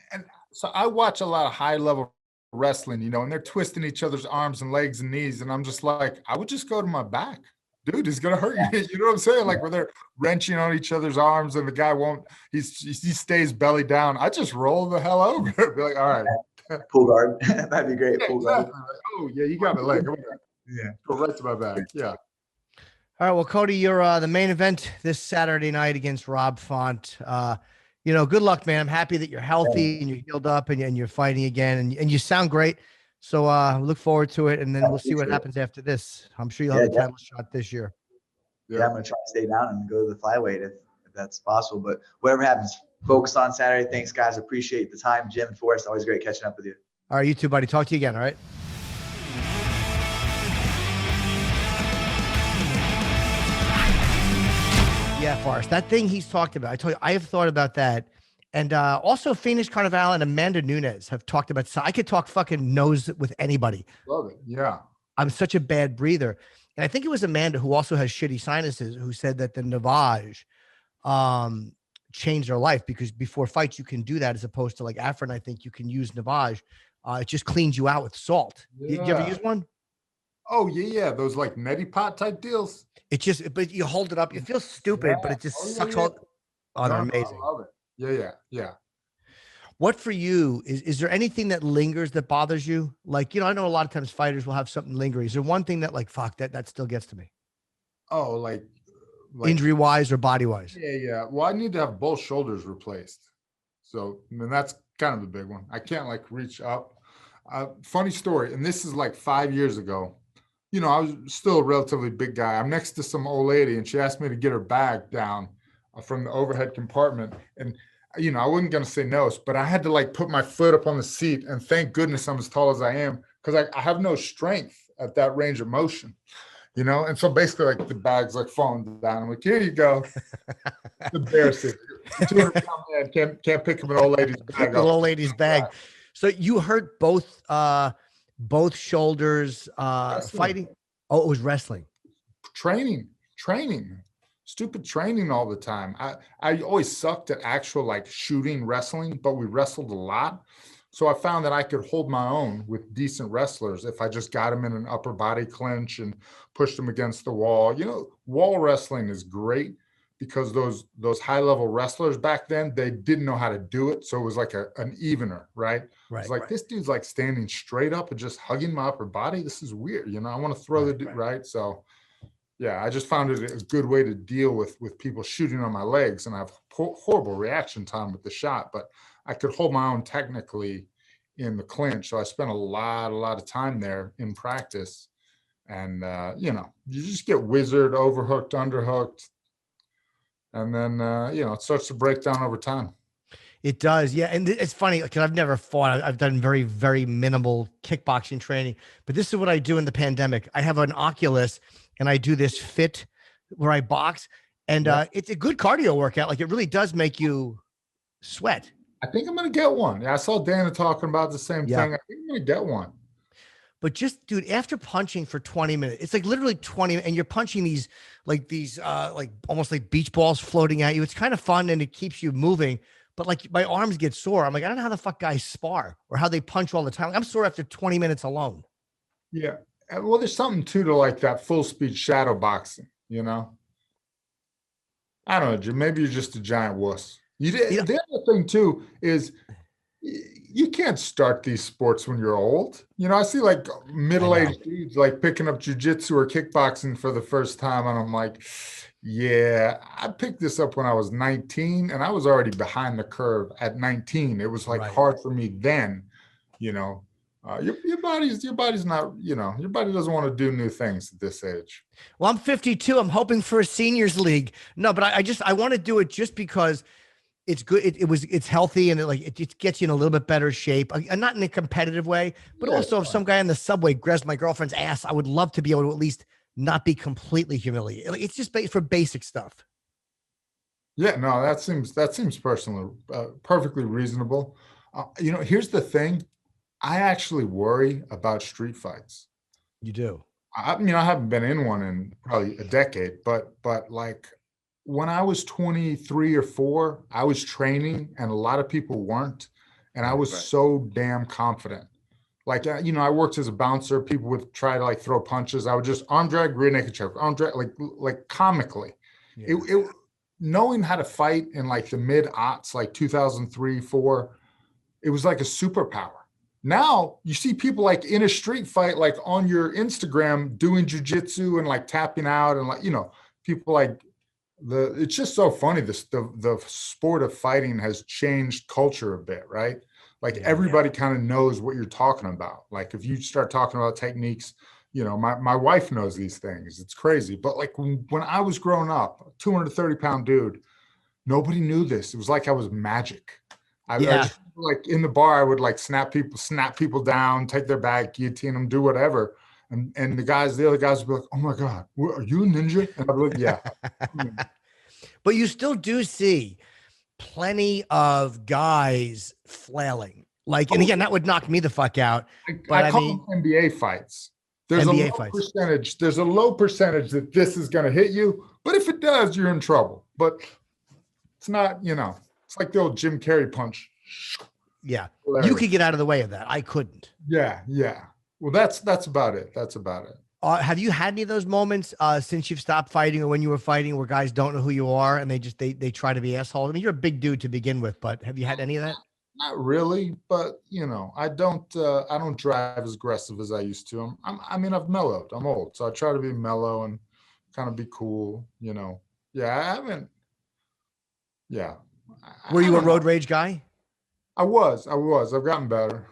so I watch a lot of high level wrestling, and they're twisting each other's arms and legs and knees, and I'm just like, I would just go to my back. Dude, it's gonna hurt you. You know what I'm saying? Like, where they're wrenching on each other's arms and the guy won't. He stays belly down. I just roll the hell over. Be like, all right, pull guard. That'd be great. Pull guard. Oh yeah, you got my leg. Yeah, go right to my back. Yeah. All right, well, Cody, you're the main event this Saturday night against Rob Font. Good luck, man. I'm happy that you're healthy and you're healed up and you're fighting again, and you sound great. So look forward to it, and then we'll see what happens after this. I'm sure you'll have a title shot this year. Yeah, I'm going to try to stay down and go to the flyweight if that's possible. But whatever happens, focus on Saturday. Thanks, guys. Appreciate the time. Jim and Forrest, always great catching up with you. All right, you too, buddy. Talk to you again, all right? Yeah, Forrest, that thing he's talked about, I told you, I have thought about that. And also Phoenix Carnival and Amanda Nunes have talked about, so I could talk fucking nose with anybody. Love it. Yeah. I'm such a bad breather. And I think it was Amanda, who also has shitty sinuses, who said that the Navage changed her life, because before fights, you can do that, as opposed to like Afrin, I think you can use Navage. It just cleans you out with salt. Yeah. Did you ever use one? Oh, yeah. Those like neti pot type deals. But you hold it up, you feel stupid, but it just sucks all. Oh, they're amazing. I love it. Yeah. What for you is there anything that lingers that bothers you? Like, I know a lot of times fighters will have something lingering. Is there one thing that like, fuck, that still gets to me? Oh, like injury wise or body wise? Yeah. Well, I need to have both shoulders replaced. So, that's kind of the big one. I can't like reach up. Funny story. And this is like 5 years ago. I was still a relatively big guy. I'm next to some old lady, and she asked me to get her bag down from the overhead compartment. And, I wasn't going to say no, but I had to like put my foot up on the seat, and thank goodness I'm as tall as I am, because I have no strength at that range of motion, And so basically like the bag's like falling down. I'm like, here you go. It's embarrassing. 200-pound man can't pick up an old lady's bag. Old lady's bag. So you hurt both shoulders fighting. Oh, it was wrestling. Training, stupid training all the time. I always sucked at actual like shooting wrestling, but we wrestled a lot. So I found that I could hold my own with decent wrestlers if I just got them in an upper body clinch and pushed them against the wall. Wall wrestling is great, because those high level wrestlers back then, they didn't know how to do it. So it was like an evener, right? It's like, this dude's like standing straight up and just hugging my upper body. This is weird. I want to throw right. So yeah, I just found it a good way to deal with people shooting on my legs, and I have horrible reaction time with the shot, but I could hold my own technically in the clinch. So I spent a lot of time there in practice, and you just get wizard, overhooked, underhooked. And then, it starts to break down over time. It does. Yeah. And it's funny because I've never fought. I've done very, very minimal kickboxing training, but this is what I do in the pandemic. I have an Oculus and I do this fit where I box, and it's a good cardio workout. Like, it really does make you sweat. I think I'm going to get one. Yeah. I saw Dana talking about the same thing. I think I'm going to get one. But just, dude, after punching for 20 minutes, it's like literally 20, and you're punching these like almost like beach balls floating at you. It's kind of fun and it keeps you moving. but like my arms get sore. I'm like, I don't know how the fuck guys spar or how they punch all the time. Like, I'm sore after 20 minutes alone. Yeah. Well, there's something too to like that full speed shadow boxing, you know? I don't know, Jim. Maybe you're just a giant wuss. The other thing too is you can't start these sports when you're old. You know, I see like middle-aged dudes like picking up jujitsu or kickboxing for the first time, and I'm like, yeah, I picked this up when I was 19, and I was already behind the curve at 19. It was like hard for me then, you know. Your body's not, you know, your body doesn't want to do new things at this age. Well, I'm 52. I'm hoping for a seniors league. No, but I want to do it just because it's good. It's healthy, and it just gets you in a little bit better shape. Not in a competitive way, but also if some guy in the subway grabs my girlfriend's ass, I would love to be able to at least not be completely humiliated. It's just for basic stuff. Yeah, no, that seems personally perfectly reasonable. You know, here's the thing. I actually worry about street fights. You do? I mean, I haven't been in one in probably a decade, but like when I was 23 or 4, I was training and a lot of people weren't. And I was so damn confident. Like, you know, I worked as a bouncer. People would try to like throw punches. I would just arm drag, rear naked choke, arm drag, like comically. Yeah. It knowing how to fight in like the mid-aughts, like 2003, 4, it was like a superpower. Now you see people like in a street fight, like on your Instagram doing jujitsu and like tapping out and like, you know, people like it's just so funny. The sport of fighting has changed culture a bit, right? Like everybody kind of knows what you're talking about. Like if you start talking about techniques, you know, my wife knows these things. It's crazy. But like when I was growing up, 230-pound dude, nobody knew this. It was like I was magic. I just, like in the bar, I would like snap people down, take their bag, guillotine them, do whatever. And the other guys would be like, "Oh my God, are you a ninja?" And I'd be like, "Yeah." But you still do see plenty of guys flailing. Like, and again, that would knock me the fuck out. But I call them NBA fights. There's NBA percentage. There's a low percentage that this is going to hit you, but if it does, you're in trouble. But it's not, you know. It's like the old Jim Carrey punch. Yeah. Hilarious. You could get out of the way of that. I couldn't. Yeah. Well, that's about it. That's about it. Have you had any of those moments since you've stopped fighting or when you were fighting where guys don't know who you are and they try to be assholes? I mean, you're a big dude to begin with, but have you had any of that? Not really, but you know, I don't drive as aggressive as I used to. I've mellowed. I'm old, so I try to be mellow and kind of be cool. You know. Yeah, I haven't. Yeah. Were you a road rage guy? I was. I've gotten better.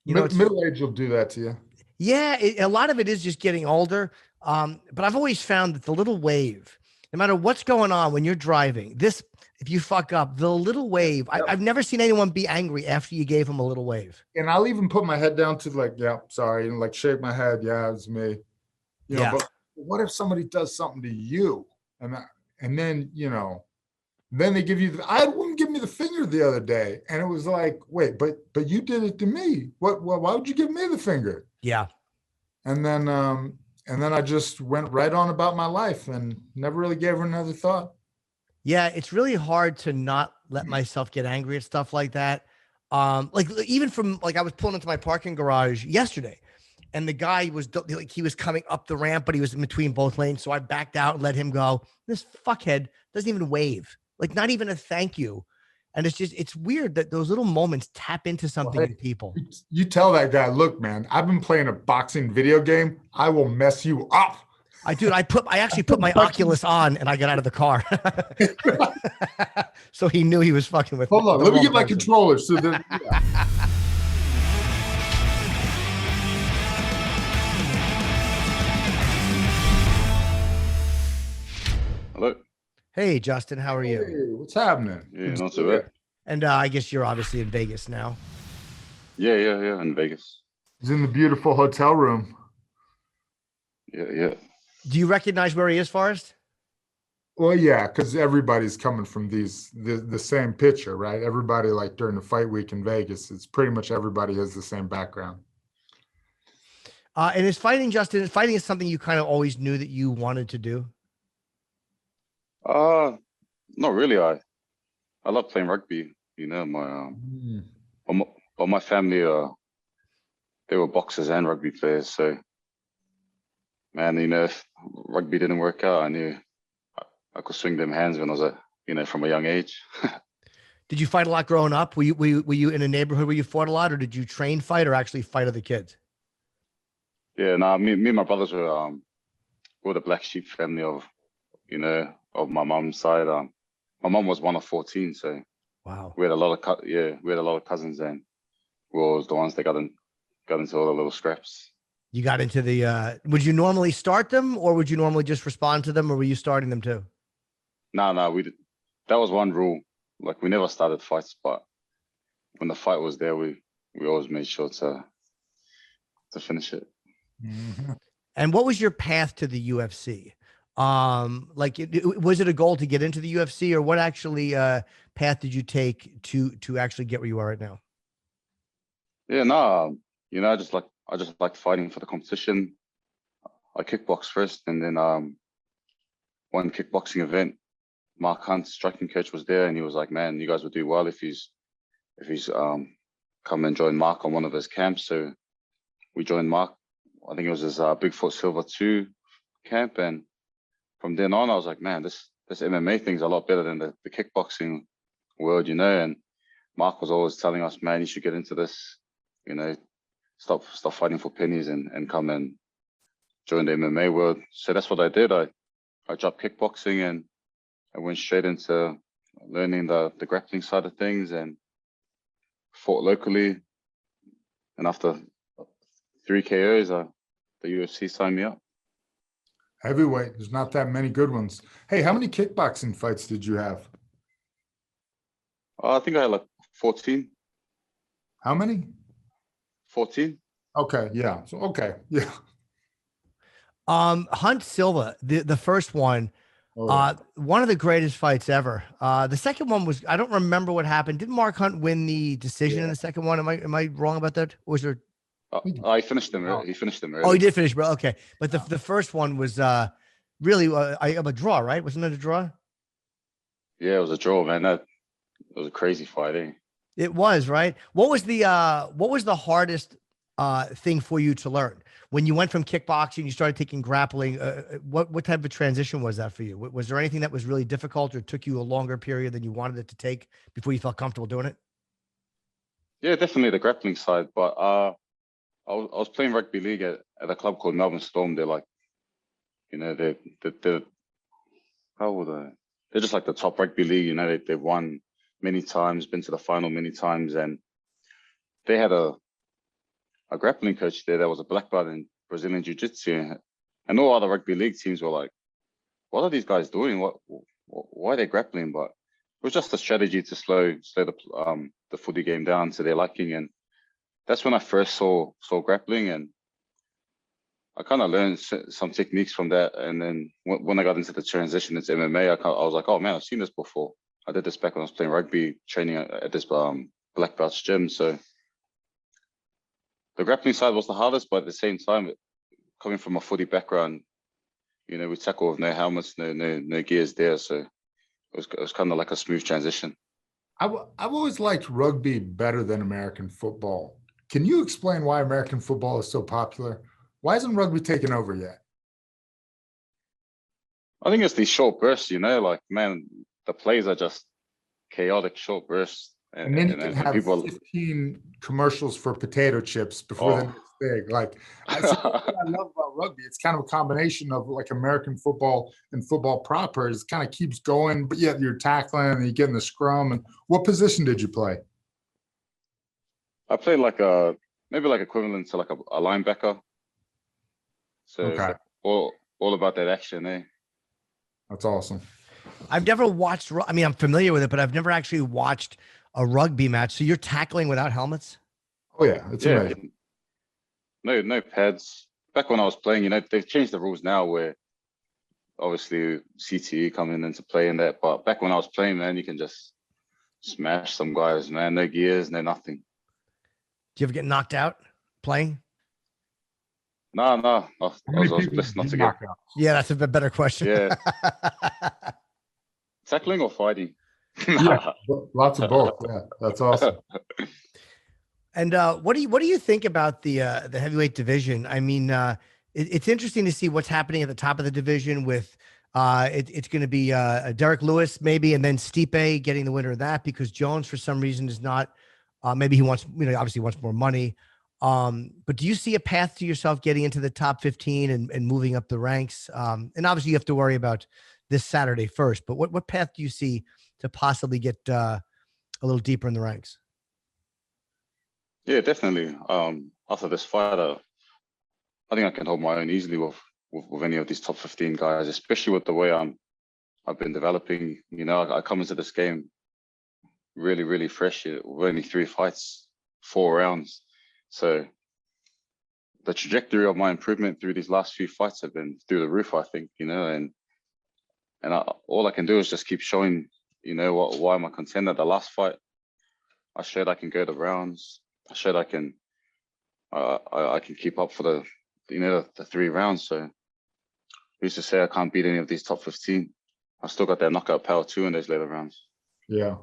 You know, middle age will do that to you. Yeah, a lot of it is just getting older. But I've always found that the little wave, no matter what's going on when you're driving, if you fuck up, the little wave, I've never seen anyone be angry after you gave them a little wave. And I'll even put my head down to like, yeah, sorry, and like shake my head. Yeah, it's me. You know, but what if somebody does something to you? And then, you know, then they give you I had one give me the finger the other day, and it was like, wait, but you did it to me. Why would you give me the finger? Yeah. And then I just went right on about my life and never really gave her another thought. Yeah, it's really hard to not let myself get angry at stuff like that. Like even from like I was pulling into my parking garage yesterday, and the guy was like he was coming up the ramp, but he was in between both lanes, so I backed out and let him go. This fuckhead doesn't even wave. Like not even a thank you. And it's weird that those little moments tap into something in people. You tell that guy, look, man, I've been playing a boxing video game. I will mess you up. I actually put my Oculus on and I got out of the car. So he knew he was fucking with me. Hold on, let me get my controller. So then, yeah. Hello. Hey, Justin, how are you? Hey, what's happening? Yeah, not so bad. And I guess you're obviously in Vegas now. Yeah, in Vegas. He's in the beautiful hotel room. Yeah. Do you recognize where he is, Forrest? Well, yeah, because everybody's coming from the same picture, right? Everybody, like during the fight week in Vegas, it's pretty much everybody has the same background. And fighting is something you kind of always knew that you wanted to do? Not really. I love playing rugby. You know, Mm. but my family, they were boxers and rugby players. So, man, you know, if rugby didn't work out, I knew I could swing them hands when I was from a young age. Did you fight a lot growing up? Were you in a neighborhood where you fought a lot, or did you train fight or actually fight other kids? Yeah, no, me and my brothers were the black sheep family of my mom's side. My mom was one of 14, so Wow. we had a lot of cousins, and we were always the ones that got into all the little scraps. You got into the, would you normally start them, or would you normally just respond to them, or were you starting them too? No, that was one rule. Like, we never started fights, but when the fight was there, we always made sure to finish it. Mhm. And what was your path to the UFC? Was it a goal to get into the UFC, or what actually path did you take to actually get where you are right now? Yeah, no, I just like fighting for the competition. I kickboxed first, and then one kickboxing event, Mark Hunt's striking coach was there, and he was like, "Man, you guys would do well if he's come and join Mark on one of his camps." So we joined Mark. I think it was his Bigfoot Silver 2 camp, and from then on, I was like, "Man, this MMA thing's a lot better than the kickboxing world, you know." And Mark was always telling us, "Man, you should get into this. Stop fighting for pennies and come and join the MMA world." So that's what I did. I dropped kickboxing and I went straight into learning the grappling side of things and fought locally. And after 3 KOs, the UFC signed me up. Heavyweight. There's not that many good ones. Hey, how many kickboxing fights did you have? I think I had like 14. How many? 14. Okay. Yeah. So, okay. Yeah. Hunt Silva, the first one, Oh, yeah. one of the greatest fights ever. The second one was, I don't remember what happened. Didn't Mark Hunt win the decision in the second one? Am I wrong about that? Or was there? I finished him. He finished him early. Oh, he did finish, bro. Okay. But the first one was really a draw, right? Wasn't it a draw? Yeah, it was a draw, man. It was a crazy fight, eh? It was, right? What was the hardest thing for you to learn when you went from kickboxing, you started taking grappling? What type of transition was that for you? Was there anything that was really difficult, or took you a longer period than you wanted it to take before you felt comfortable doing it? Yeah, definitely the grappling side. But I was playing rugby league at a club called Melbourne Storm. They're like, they're how old are they? They're just like the top rugby league. They've won many times, been to the final many times, and they had a grappling coach there that was a black belt in Brazilian Jiu-Jitsu, and all other rugby league teams were like, "What are these guys doing? Why are they grappling?" But it was just a strategy to slow the footy game down to their liking, and that's when I first saw grappling, and I kind of learned some techniques from that. And then when I got into the transition into MMA, I was like, "Oh man, I've seen this before. I did this back when I was playing rugby, training at this black belt's gym." So the grappling side was the hardest, but at the same time, coming from a footy background, we tackle with no helmets, no gears there. So it was kind of like a smooth transition. I've always liked rugby better than American football. Can you explain why American football is so popular? Why isn't rugby taken over yet? I think it's these short bursts, like, man, the plays are just chaotic short bursts. And then you can have people 15 commercials for potato chips before the next thing. Like, that's what I love about rugby. It's kind of a combination of like American football and football proper. It kind of keeps going, but yet you're tackling and you get in the scrum. And what position did you play? I played maybe equivalent to like a linebacker. So okay. all about that action, eh? That's awesome. I've never watched. I mean, I'm familiar with it, but I've never actually watched a rugby match. So you're tackling without helmets? Oh yeah, it's amazing. No pads. Back when I was playing, they've changed the rules now where obviously CTE coming into play in that. But back when I was playing, man, you can just smash some guys, man. No gears, no nothing. Do you ever get knocked out playing? No. I was blessed not to get. Yeah, that's a better question. Yeah. Tackling or fighting? Yeah, lots of both. Yeah, that's awesome. And what do you think about the heavyweight division? I mean, it's interesting to see what's happening at the top of the division with it's going to be Derek Lewis maybe, and then Stipe getting the winner of that because Jones for some reason is not. Maybe he wants, obviously wants more money. But do you see a path to yourself getting into the top 15 and moving up the ranks? And obviously you have to worry about this Saturday first. But what path do you see to possibly get a little deeper in the ranks? Yeah, definitely. After this fight, I think I can hold my own easily with any of these top 15 guys, especially with the way I've been developing. I come into this game really, really fresh with only 3 fights, 4 rounds. So the trajectory of my improvement through these last few fights have been through the roof, I think, and all I can do is just keep showing, why I'm a contender. The last fight, I showed I can go the rounds. I showed I can keep up for the 3 rounds. So who's to say I can't beat any of these top 15? I still got that knockout power too in those later rounds. Yeah.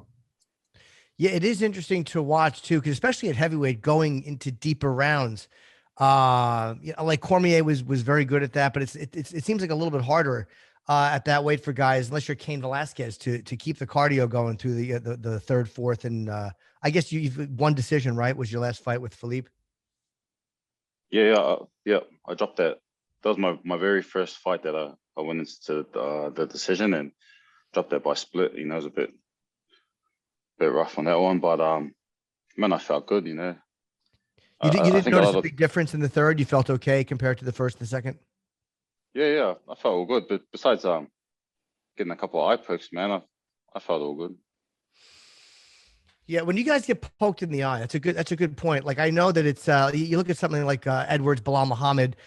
Yeah, it is interesting to watch too, because especially at heavyweight, going into deeper rounds, like Cormier was very good at that, but it seems like a little bit harder at that weight for guys, unless you're Cain Velasquez, to keep the cardio going through the third, fourth, and I guess you've one decision, right? Was your last fight with Philippe? Yeah. I dropped that. That was my very first fight that I went into the decision and dropped that by split. It was a bit rough on that one, but man, I felt good. You didn't notice a big difference in the third. You felt okay compared to the first and the second. Yeah, I felt all good. But besides getting a couple of eye pokes, man, I felt all good. Yeah, when you guys get poked in the eye, that's a good point. Like I know that it's you look at something like Edwards Bilal Muhammad,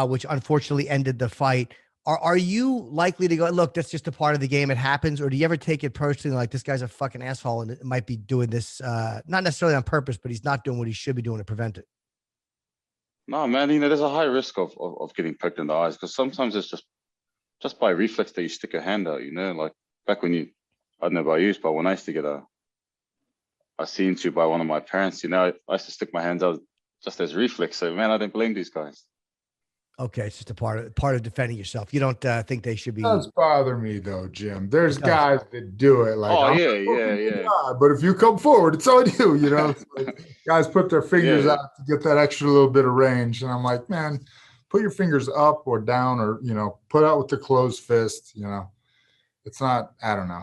which unfortunately ended the fight. Are you likely to go, look, that's just a part of the game, it happens, or do you ever take it personally, like this guy's a fucking asshole and it might be doing this not necessarily on purpose, but he's not doing what he should be doing to prevent it? No, man, there's a high risk of getting poked in the eyes because sometimes it's just by reflex that you stick a hand out. Like back when I don't know about you, but when I used to get seen to by one of my parents, I used to stick my hands out just as reflex. So man, I didn't blame these guys. Okay, it's just a part of defending yourself. You don't think they should be. It does bother me though, Jim. There's guys that do it like, yeah. But if you come forward, it's on you. It's like guys put their fingers out to get that extra little bit of range, and I'm like, man, put your fingers up or down, or put out with the closed fist. It's not. I don't know.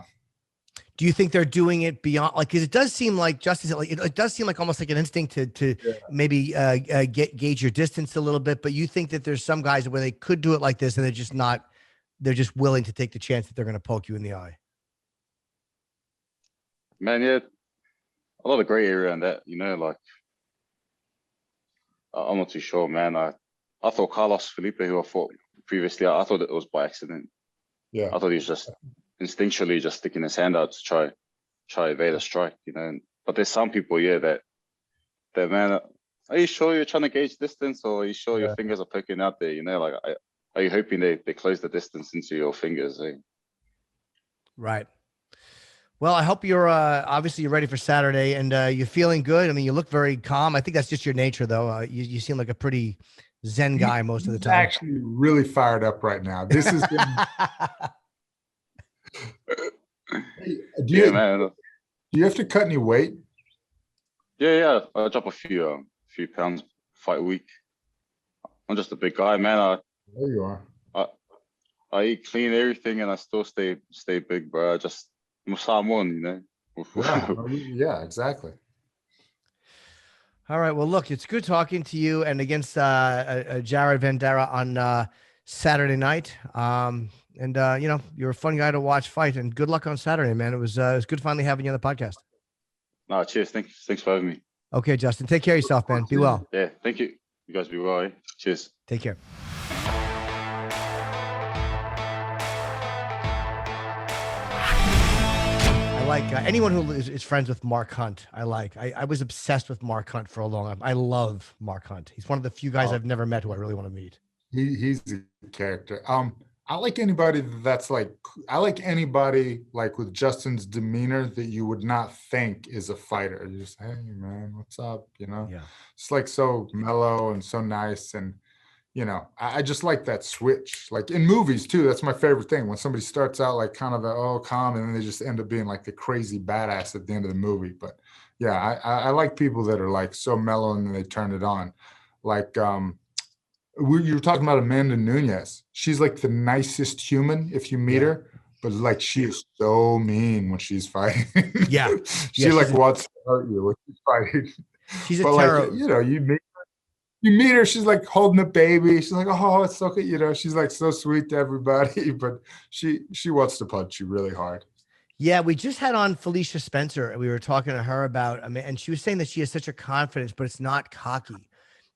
Do you think they're doing it beyond, like, because it does seem like Justice, like it does seem like almost like an instinct to maybe gauge your distance a little bit, but you think that there's some guys where they could do it like this and they're just willing to take the chance that they're going to poke you in the eye? Man, yeah, a lot of gray area on that, like, I'm not too sure, man. I thought Carlos Felipe, who I fought previously, I thought it was by accident. Yeah. I thought he was just instinctually just sticking his hand out to try evade a strike, But there's some people, that man, are you sure you're trying to gauge distance, or are you sure your fingers are poking out there? Like, are you hoping they close the distance into your fingers? Right. Well, I hope you're obviously you're ready for Saturday and you're feeling good. I mean, you look very calm. I think that's just your nature, though. You seem like a pretty zen guy most of the time. Actually, really fired up right now. This is. Do you have to cut any weight? Yeah. I drop a few pounds fight week. I'm just a big guy, man. There you are. I eat clean everything, and I still stay big, bro. I'm Samoan, Yeah, exactly. All right. Well, look, it's good talking to you, and against Jared Vanderaa on Saturday night. And you're a fun guy to watch fight, and good luck on Saturday, man. It was good finally having you on the podcast. No, cheers. Thanks for having me. Okay, Justin, take care of yourself, man. Be well. Yeah, thank you. You guys be well. Eh? Cheers. Take care. I like anyone who is friends with Mark Hunt. I was obsessed with Mark Hunt for a long time. I love Mark Hunt. He's one of the few guys I've never met who I really want to meet. He's a character. I like anybody that's like, I like anybody like with Justin's demeanor that you would not think is a fighter. You just, hey man, what's up? You know, Yeah. it's like so mellow and so nice. And, you know, I just like that switch. Like in movies too, that's my favorite thing. When somebody starts out like kind of calm, and then they just end up being like the crazy badass at the end of the movie. But yeah, I like people that are like so mellow and then they turn it on. Like, you were talking about Amanda Nunes. She's like the nicest human if you meet her, but like she is so mean when she's fighting. Yeah. She like wants to hurt you when she's fighting. She's a but terror. like, you know, you meet her, she's like holding a baby. She's like, oh, it's okay. You know, she's like so sweet to everybody, but she wants to punch you really hard. Yeah, we just had on Felicia Spencer, and we were talking to her about, I mean, and she was saying that she has such a confidence, but it's not cocky.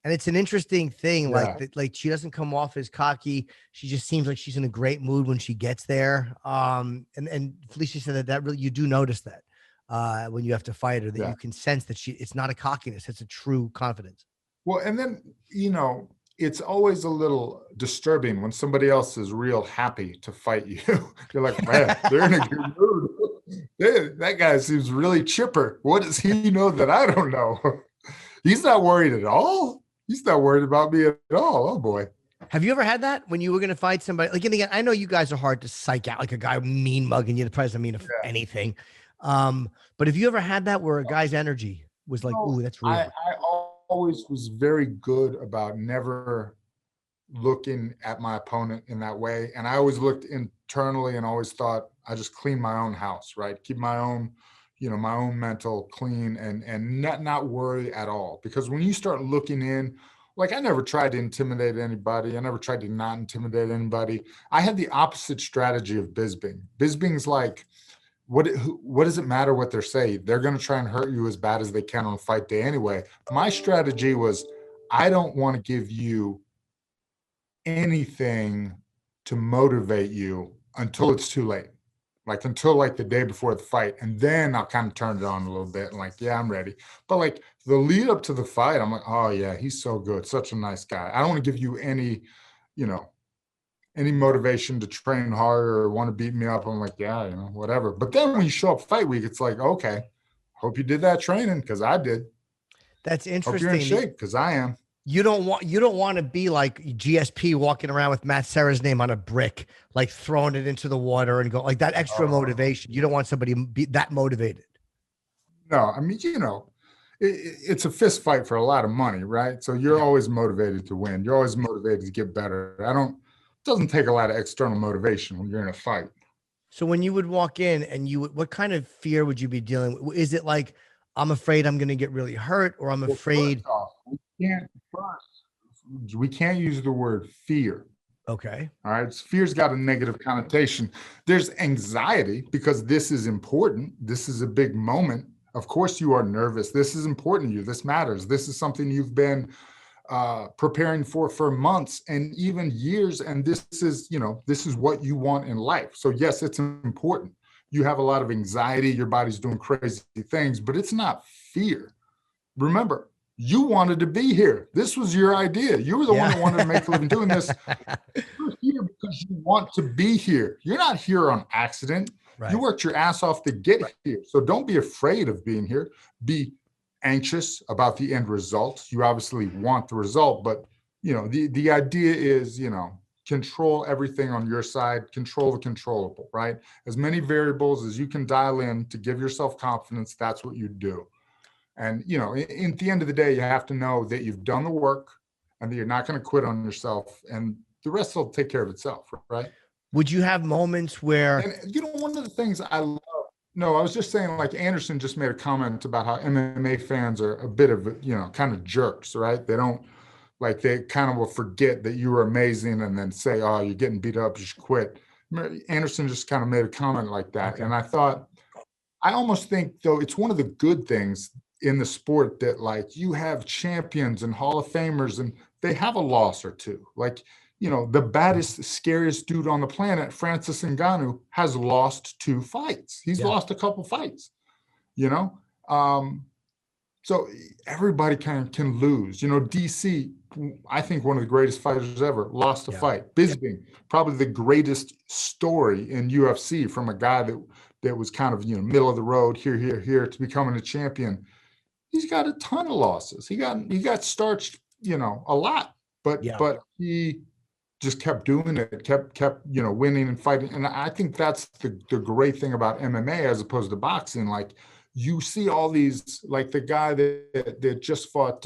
And it's an interesting thing, like she doesn't come off as cocky. She just seems like she's in a great mood when she gets there. And Felicia said that really, you do notice that when you have to fight her, that you can sense that it's not a cockiness, it's a true confidence. Well, and then, you know, it's always a little disturbing when somebody else is real happy to fight you. You're like, man, they're in a good mood. That guy seems really chipper. What does he know that I don't know? He's not worried at all. He's not worried about me at all. Oh boy. Have you ever had that when you were going to fight somebody? Like, and again, I know you guys are hard to psych out, like a guy mean mugging you. The president mean anything. But have you ever had that where a guy's energy was like, ooh, that's real? I always was very good about never looking at my opponent in that way. And I always looked internally and always thought I just clean my own house, right? Keep my own, you know, my own mental clean and not worry at all. Because when you start looking in, like I never tried to intimidate anybody. I never tried to not intimidate anybody. I had the opposite strategy of Bisping. Bisping's like, what does it matter what they're saying? They're going to try and hurt you as bad as they can on fight day anyway. My strategy was, I don't want to give you anything to motivate you until it's too late. Like until like the day before the fight. And then I'll kind of turn it on a little bit and like, yeah, I'm ready. But like the lead up to the fight, I'm like, oh yeah, he's so good. Such a nice guy. I don't want to give you any, you know, any motivation to train harder or want to beat me up. I'm like, yeah, you know, whatever. But then when you show up fight week, it's like, okay, hope you did that training because I did. That's interesting. Hope you're in shape because I am. You don't want to be like GSP walking around with Matt Serra's name on a brick, like throwing it into the water and go like that extra motivation. You don't want somebody be that motivated. No, I mean, you know, it's a fist fight for a lot of money, right? So you're always motivated to win. You're always motivated to get better. It doesn't take a lot of external motivation when you're in a fight. So when you would walk in and what kind of fear would you be dealing with? Is it like, I'm afraid I'm going to get really hurt, or I'm afraid? We can't use the word fear. Okay. All right. Fear's got a negative connotation. There's anxiety because this is important. This is a big moment. Of course you are nervous. This is important to you. This matters. This is something you've been preparing for months and even years. And this is, you know, this is what you want in life. So yes, it's important. You have a lot of anxiety. Your body's doing crazy things, but it's not fear. Remember, you wanted to be here. This was your idea. You were the one that wanted to make a living doing this. You're here because you want to be here. You're not here on accident. Right. You worked your ass off to get here. So don't be afraid of being here. Be anxious about the end result. You obviously want the result, but you know, the idea is, you know, control everything on your side, control the controllable, right? As many variables as you can dial in to give yourself confidence, that's what you do. And, you know, in the end of the day, you have to know that you've done the work and that you're not going to quit on yourself, and the rest will take care of itself, right? Would you have moments where, and you know, one of the things I love, no, I was just saying, like Anderson just made a comment about how MMA fans are a bit of, you know, kind of jerks, right? They don't, like, they kind of will forget that you were amazing and then say, oh, you're getting beat up, you should quit. Anderson just kind of made a comment like that. Okay. And I thought, I almost think, though, it's one of the good things in the sport that, like, you have champions and Hall of Famers and they have a loss or two. Like, you know, the baddest, scariest dude on the planet, Francis Ngannou, has lost 2 fights. He's lost a couple fights, you know? So everybody can lose. You know, DC, I think one of the greatest fighters ever, lost a fight. Bisping, probably the greatest story in UFC, from a guy that was kind of, you know, middle of the road, here to becoming a champion. He's got a ton of losses. He got starched, you know, a lot, but he just kept doing it, kept, you know, winning and fighting. And I think that's the great thing about MMA as opposed to boxing. Like, you see all these, like the guy that just fought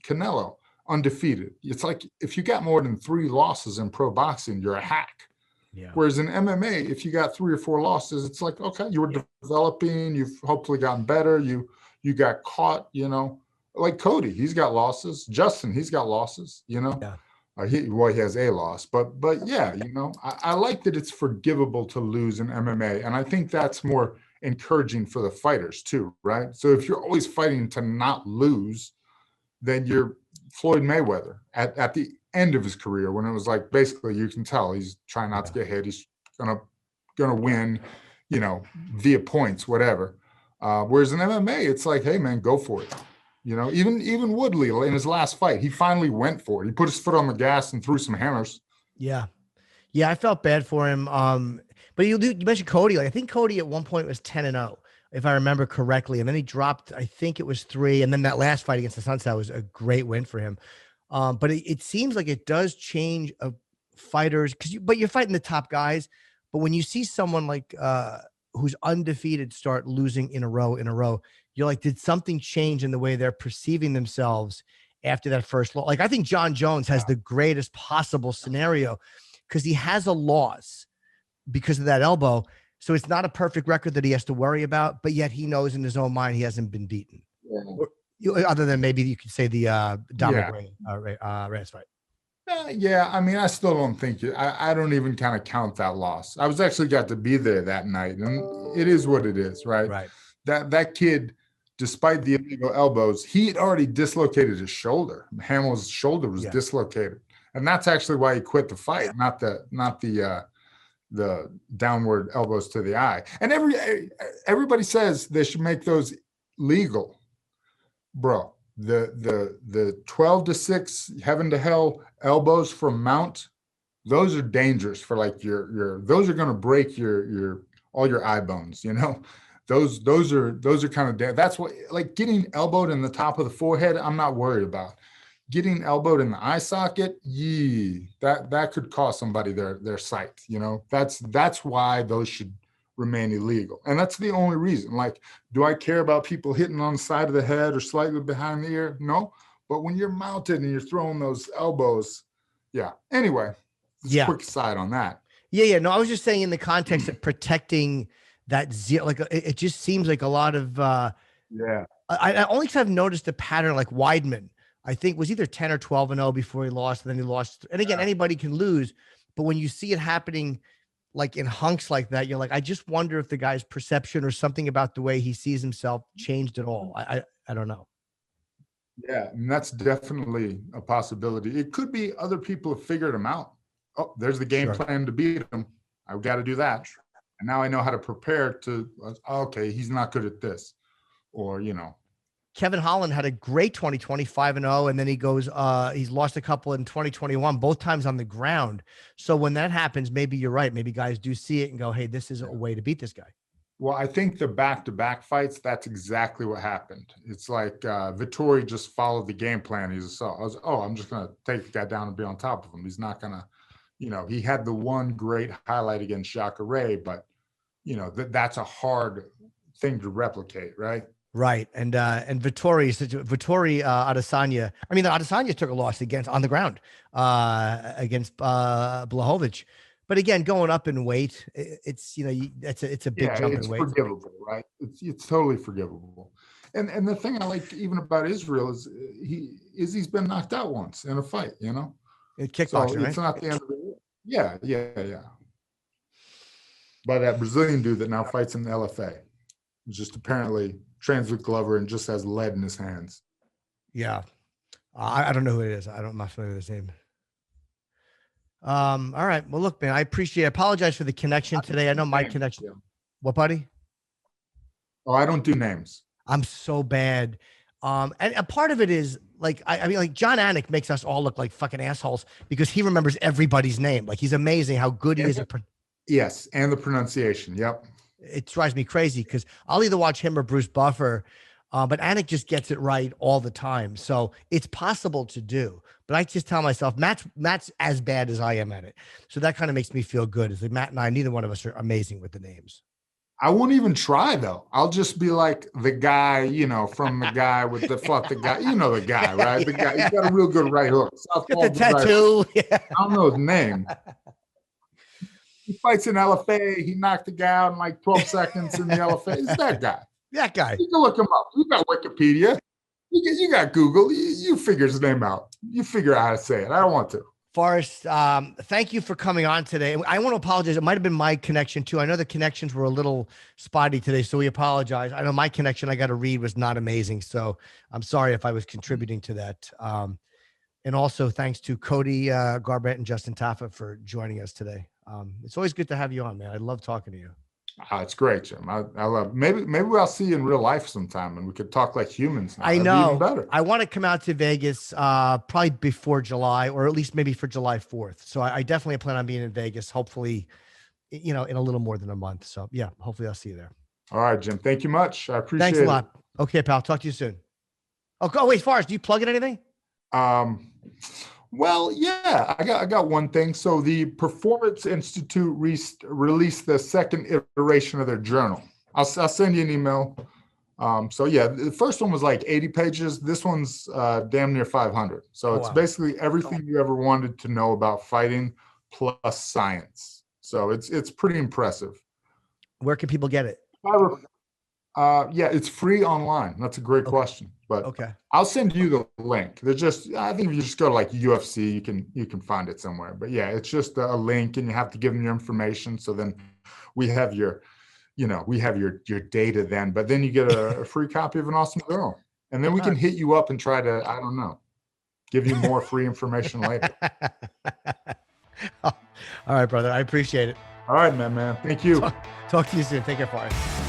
Canelo, undefeated. It's like, if you got more than 3 losses in pro boxing, you're a hack. Yeah. Whereas in MMA, if you got 3 or 4 losses, it's like, okay, you were developing, you've hopefully gotten better. You got caught, you know, like Cody, he's got losses. Justin, he's got losses, you know. Yeah. He has a loss, but yeah, you know, I like that it's forgivable to lose in MMA, and I think that's more encouraging for the fighters too, right? So if you're always fighting to not lose, then you're Floyd Mayweather at the end of his career, when it was like, basically you can tell he's trying not to get hit, he's gonna win, you know, via points, whatever. Whereas in MMA, it's like, hey man, go for it. You know, even Woodley in his last fight, he finally went for it. He put his foot on the gas and threw some hammers. Yeah, I felt bad for him. But you mentioned Cody. Like, I think Cody at one point was 10-0, if I remember correctly, and then he dropped, I think it was 3, and then that last fight against the Sunset was a great win for him. But it seems like it does change fighters, but you're fighting the top guys. But when you see someone like who's undefeated start losing in a row, you're like, did something change in the way they're perceiving themselves after that first loss? Like, I think John Jones has the greatest possible scenario, because he has a loss because of that elbow. So it's not a perfect record that he has to worry about, but yet he knows in his own mind he hasn't been beaten. Yeah. Other than maybe you could say the Dominic Reyes fight. Yeah, I mean, I still don't think I don't even kind of count that loss. I was actually got to be there that night, and it is what it is, right? Right. That kid, despite the illegal elbows, he had already dislocated his shoulder. Hamill's shoulder was dislocated, and that's actually why he quit the fight, not the downward elbows to the eye. And everybody says they should make those legal, bro. The 12-6 heaven to hell elbows from mount, those are dangerous for like your those are going to break your all your eye bones, you know. Those are kind of that's what, like, getting elbowed in the top of the forehead, I'm not worried about. Getting elbowed in the eye socket, that could cost somebody their sight, you know. That's why those should remain illegal. And that's the only reason. Like, do I care about people hitting on the side of the head or slightly behind the ear? No. But when you're mounted and you're throwing those elbows, anyway, quick aside on that. No, I was just saying in the context of protecting that like, it just seems like a lot of I only because I've noticed a pattern, like Weidman, I think was either 10 or 12-0 before he lost, and then he lost. And again, anybody can lose, but when you see it happening like in hunks like that, you're like, I just wonder if the guy's perception or something about the way he sees himself changed at all. I don't know. Yeah, and that's definitely a possibility. It could be other people have figured him out. Oh, there's the game plan to beat him. I've got to do that. And now I know how to prepare to, okay, he's not good at this. Or, you know. Kevin Holland had a great 2020, 5-0, and then he goes, he's lost a couple in 2021, both times on the ground. So when that happens, maybe you're right. Maybe guys do see it and go, hey, this is a way to beat this guy. Well, I think the back-to-back fights, that's exactly what happened. It's like Vettori just followed the game plan. I'm just going to take the guy down and be on top of him. He's not going to, you know, he had the one great highlight against Jacare, but, you know, that's a hard thing to replicate, right? Right. And Vettori Adesanya, I mean, the Adesanya took a loss on the ground against Blachowicz. But again, going up in weight, it's, you know, it's a big jump in weight. It's forgivable, right? It's totally forgivable. And the thing I like even about Israel is he's been knocked out once in a fight, you know? Kickboxing, so it's not the end of the world. Yeah. By that Brazilian dude that now fights in the LFA. Just apparently trains with Glover and just has lead in his hands. Yeah. I don't know who it is. I'm not familiar with his name. All right. Well, look, man, I apologize for the connection today. I know my connection. Yeah. What, buddy? Oh, I don't do names. I'm so bad. And a part of it is like, I mean, like John Anik makes us all look like fucking assholes because he remembers everybody's name. Like he's amazing how good he is. Yes. And the pronunciation. Yep. It drives me crazy because I'll either watch him or Bruce Buffer, but Anik just gets it right all the time. So it's possible to do, but I just tell myself Matt's as bad as I am at it. So that kind of makes me feel good. Is like Matt and I, neither one of us are amazing with the names. I won't even try though. I'll just be like the guy, you know, from the guy with the fuck the guy, you know, the guy, right? The guy, he's got a real good right hook. Get the tattoo. Right. I don't know his name. He fights in LFA. He knocked the guy out in like 12 seconds in the LFA. It's that guy. That guy. You can look him up. You got Wikipedia. You got Google. You figure his name out. You figure out how to say it. I don't want to. Forrest, thank you for coming on today. I want to apologize. It might have been my connection too. I know the connections were a little spotty today, so we apologize. I know my connection I got to read was not amazing, so I'm sorry if I was contributing to that. And also thanks to Cody Garbrandt and Justin Tafa for joining us today. It's always good to have you on, man. I love talking to you. It's great, Jim. I love. Maybe I'll see you in real life sometime, and we could talk like humans. Now. I That'd be know. even better. I want to come out to Vegas, probably before July, or at least maybe for July 4th. So I definitely plan on being in Vegas. Hopefully, in a little more than a month. So yeah, hopefully I'll see you there. All right, Jim. Thank you much. I appreciate it. Thanks a lot. Okay, pal. Talk to you soon. Oh, wait, Forrest, do you plug in anything? Well, yeah, I got one thing. So the Performance Institute released the second iteration of their journal. I'll send you an email. So yeah, the first one was like 80 pages. This one's damn near 500. So it's basically everything you ever wanted to know about fighting plus science. So it's pretty impressive. Where can people get it? Yeah, it's free online. That's a great question. But okay, I'll send you the link. I think if you just go to like UFC, you can find it somewhere. But yeah, it's just a link, and you have to give them your information. So then we have your data then. But then you get a free copy of an awesome journal, and then we can hit you up and try to, I don't know, give you more free information later. All right, brother. I appreciate it. All right, man. Thank you. Talk to you soon. Take care, Forrest.